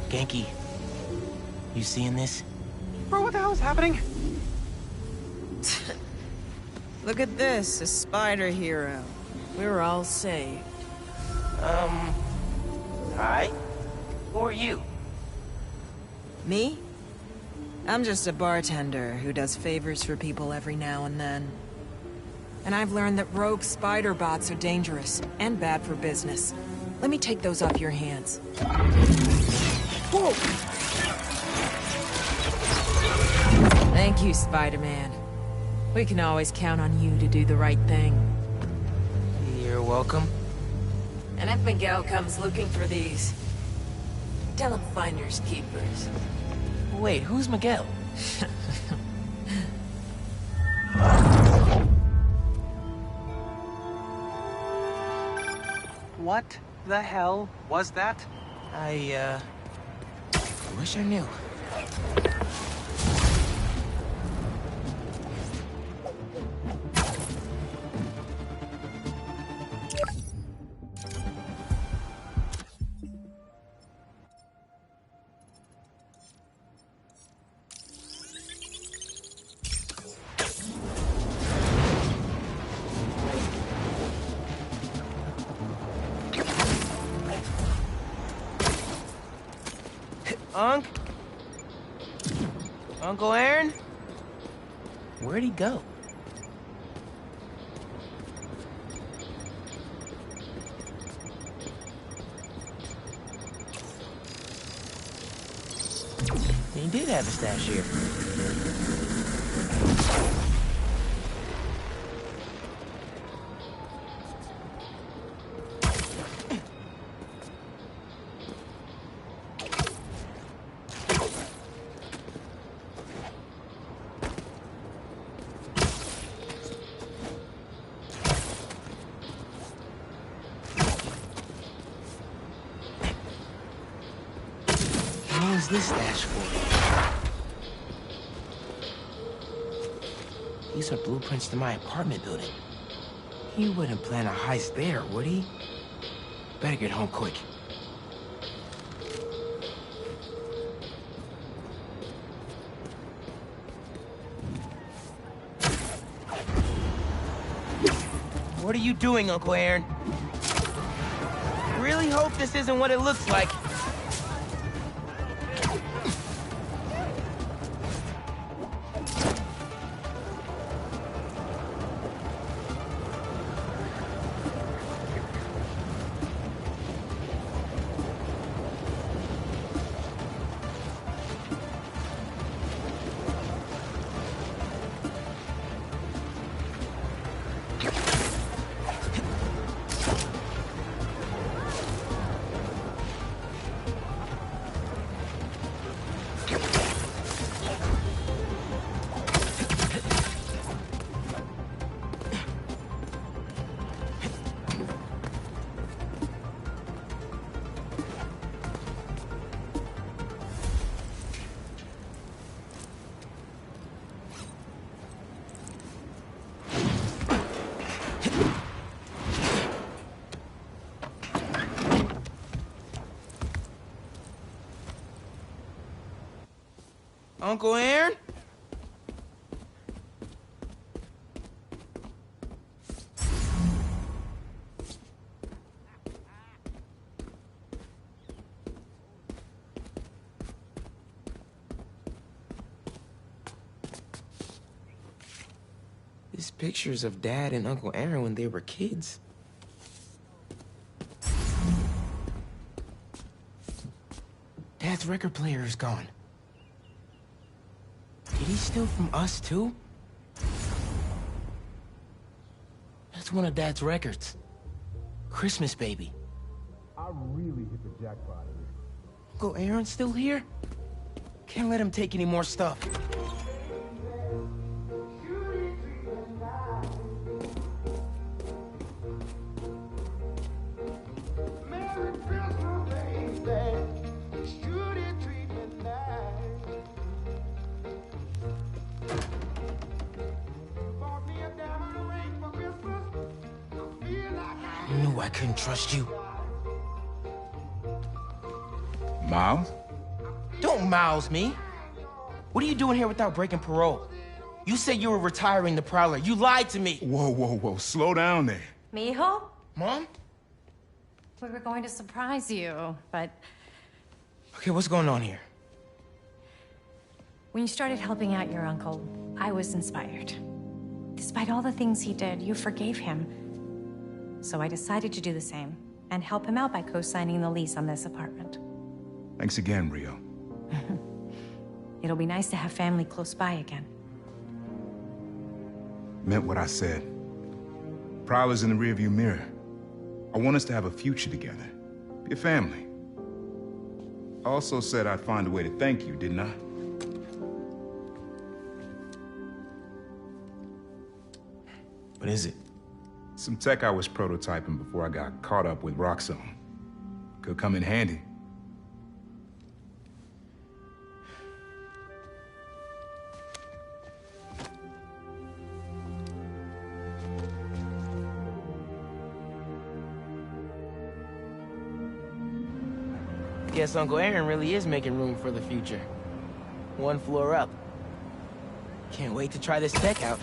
Genki, you seeing this? Bro, what the hell is happening? Look at this, a spider hero. We're all saved. Alright. Who are you? Me? I'm just a bartender who does favors for people every now and then. And I've learned that rogue spider bots are dangerous and bad for business. Let me take those off your hands. Whoa! Thank you, Spider-Man. We can always count on you to do the right thing. You're welcome. And if Miguel comes looking for these, tell him finders keepers. Wait, who's Miguel? What the hell was that? I wish I knew. Uncle Aaron? Where'd he go? He did have a stash here. his stash for? These are blueprints to my apartment building. He wouldn't plan a heist there, would he? Better get home quick. What are you doing, Uncle Aaron? I really hope this isn't what it looks like. Uncle Aaron? These pictures of Dad and Uncle Aaron when they were kids. Dad's record player is gone. Did he steal from us, too? That's one of Dad's records. Christmas Baby. I really hit the jackpot here. Uncle Aaron's still here? Can't let him take any more stuff. I knew I couldn't trust you. Miles? Don't mouse me. What are you doing here without breaking parole? You said you were retiring the Prowler. You lied to me. Whoa, whoa, whoa. Slow down there. Mijo? Mom? We were going to surprise you, but Okay, what's going on here? when you started helping out your uncle, I was inspired. Despite all the things he did, you forgave him. So I decided to do the same and help him out by co-signing the lease on this apartment. Thanks again, Rio. It'll be nice to have family close by again. Meant what I said. Prowler's in the rearview mirror. I want us to have a future together. Be a family. I also said I'd find a way to thank you, didn't I? What is it? Some tech I was prototyping before I got caught up with Roxxon. Could come in handy. Guess Uncle Aaron really is making room for the future. One floor up. Can't wait to try this tech out.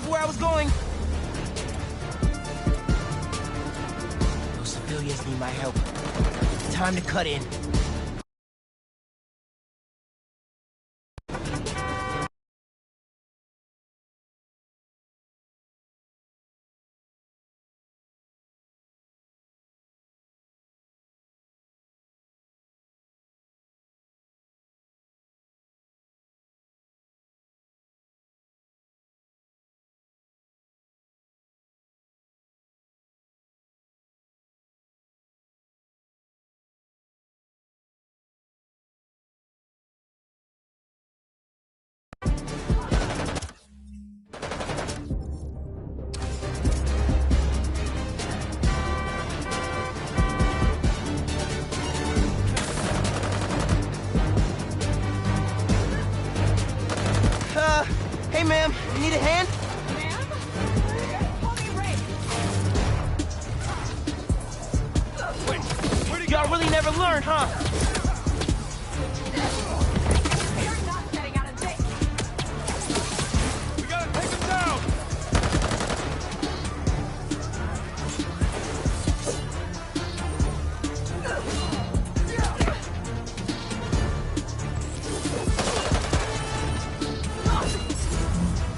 Where I was going. Those civilians need my help. Time to cut in. Hey, ma'am, you need a hand? Ma'am? Call me Ray. Wait, y'all really never learn, huh? You're not getting out of this. We gotta take him down!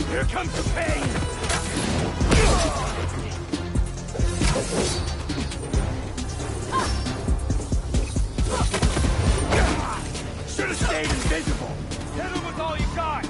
Here comes the pain! Should have stayed invisible! Hit him with all you got!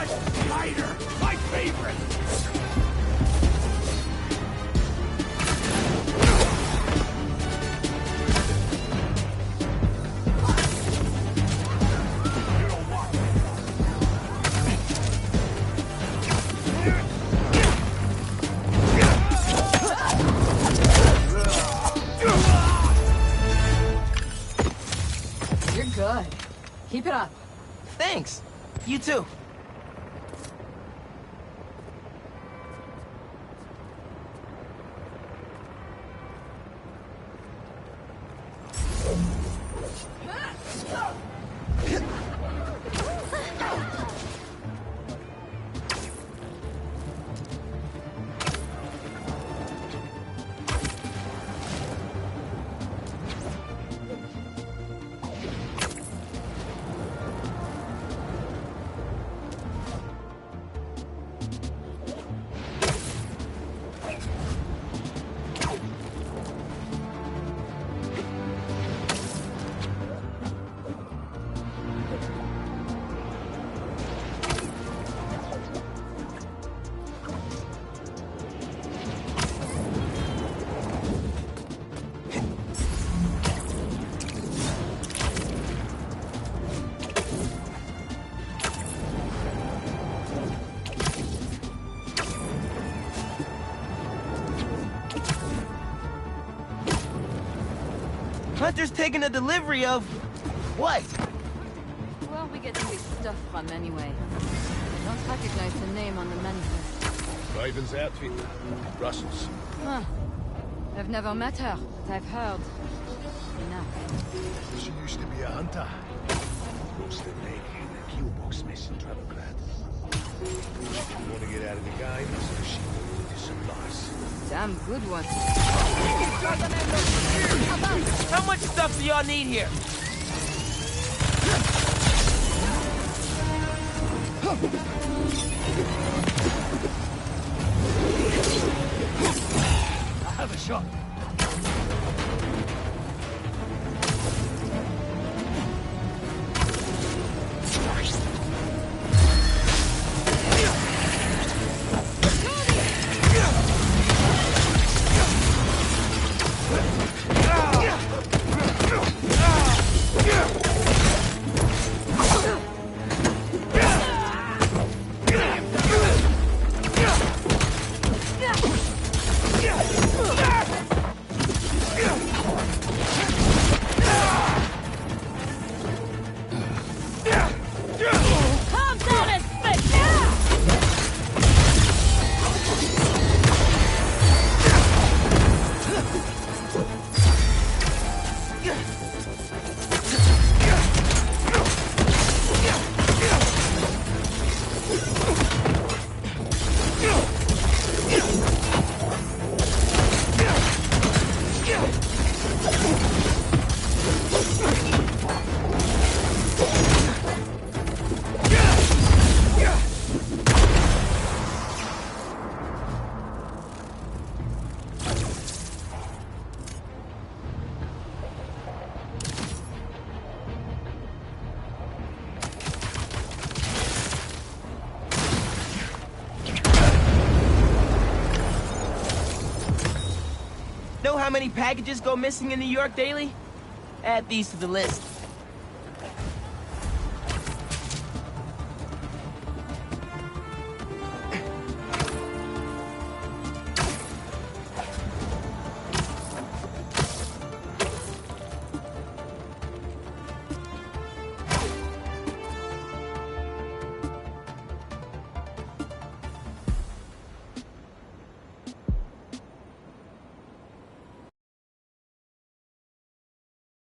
Spider! My favorite! You're good. Keep it up. Thanks. You too. Hunter's taking a delivery of... what? Who are we getting this stuff from, anyway? I don't recognize the name on the manifest. Raven's outfit. Russell's. Huh. I've never met her, but I've heard. Enough. She used to be a hunter. Roasted leg and a kill box mess in Travelgrad. She didn't want to get out of the game, so she moved to supplies. Damn good one. How much stuff do y'all need here? I have a shot. Know how many packages go missing in New York daily? Add these to the list.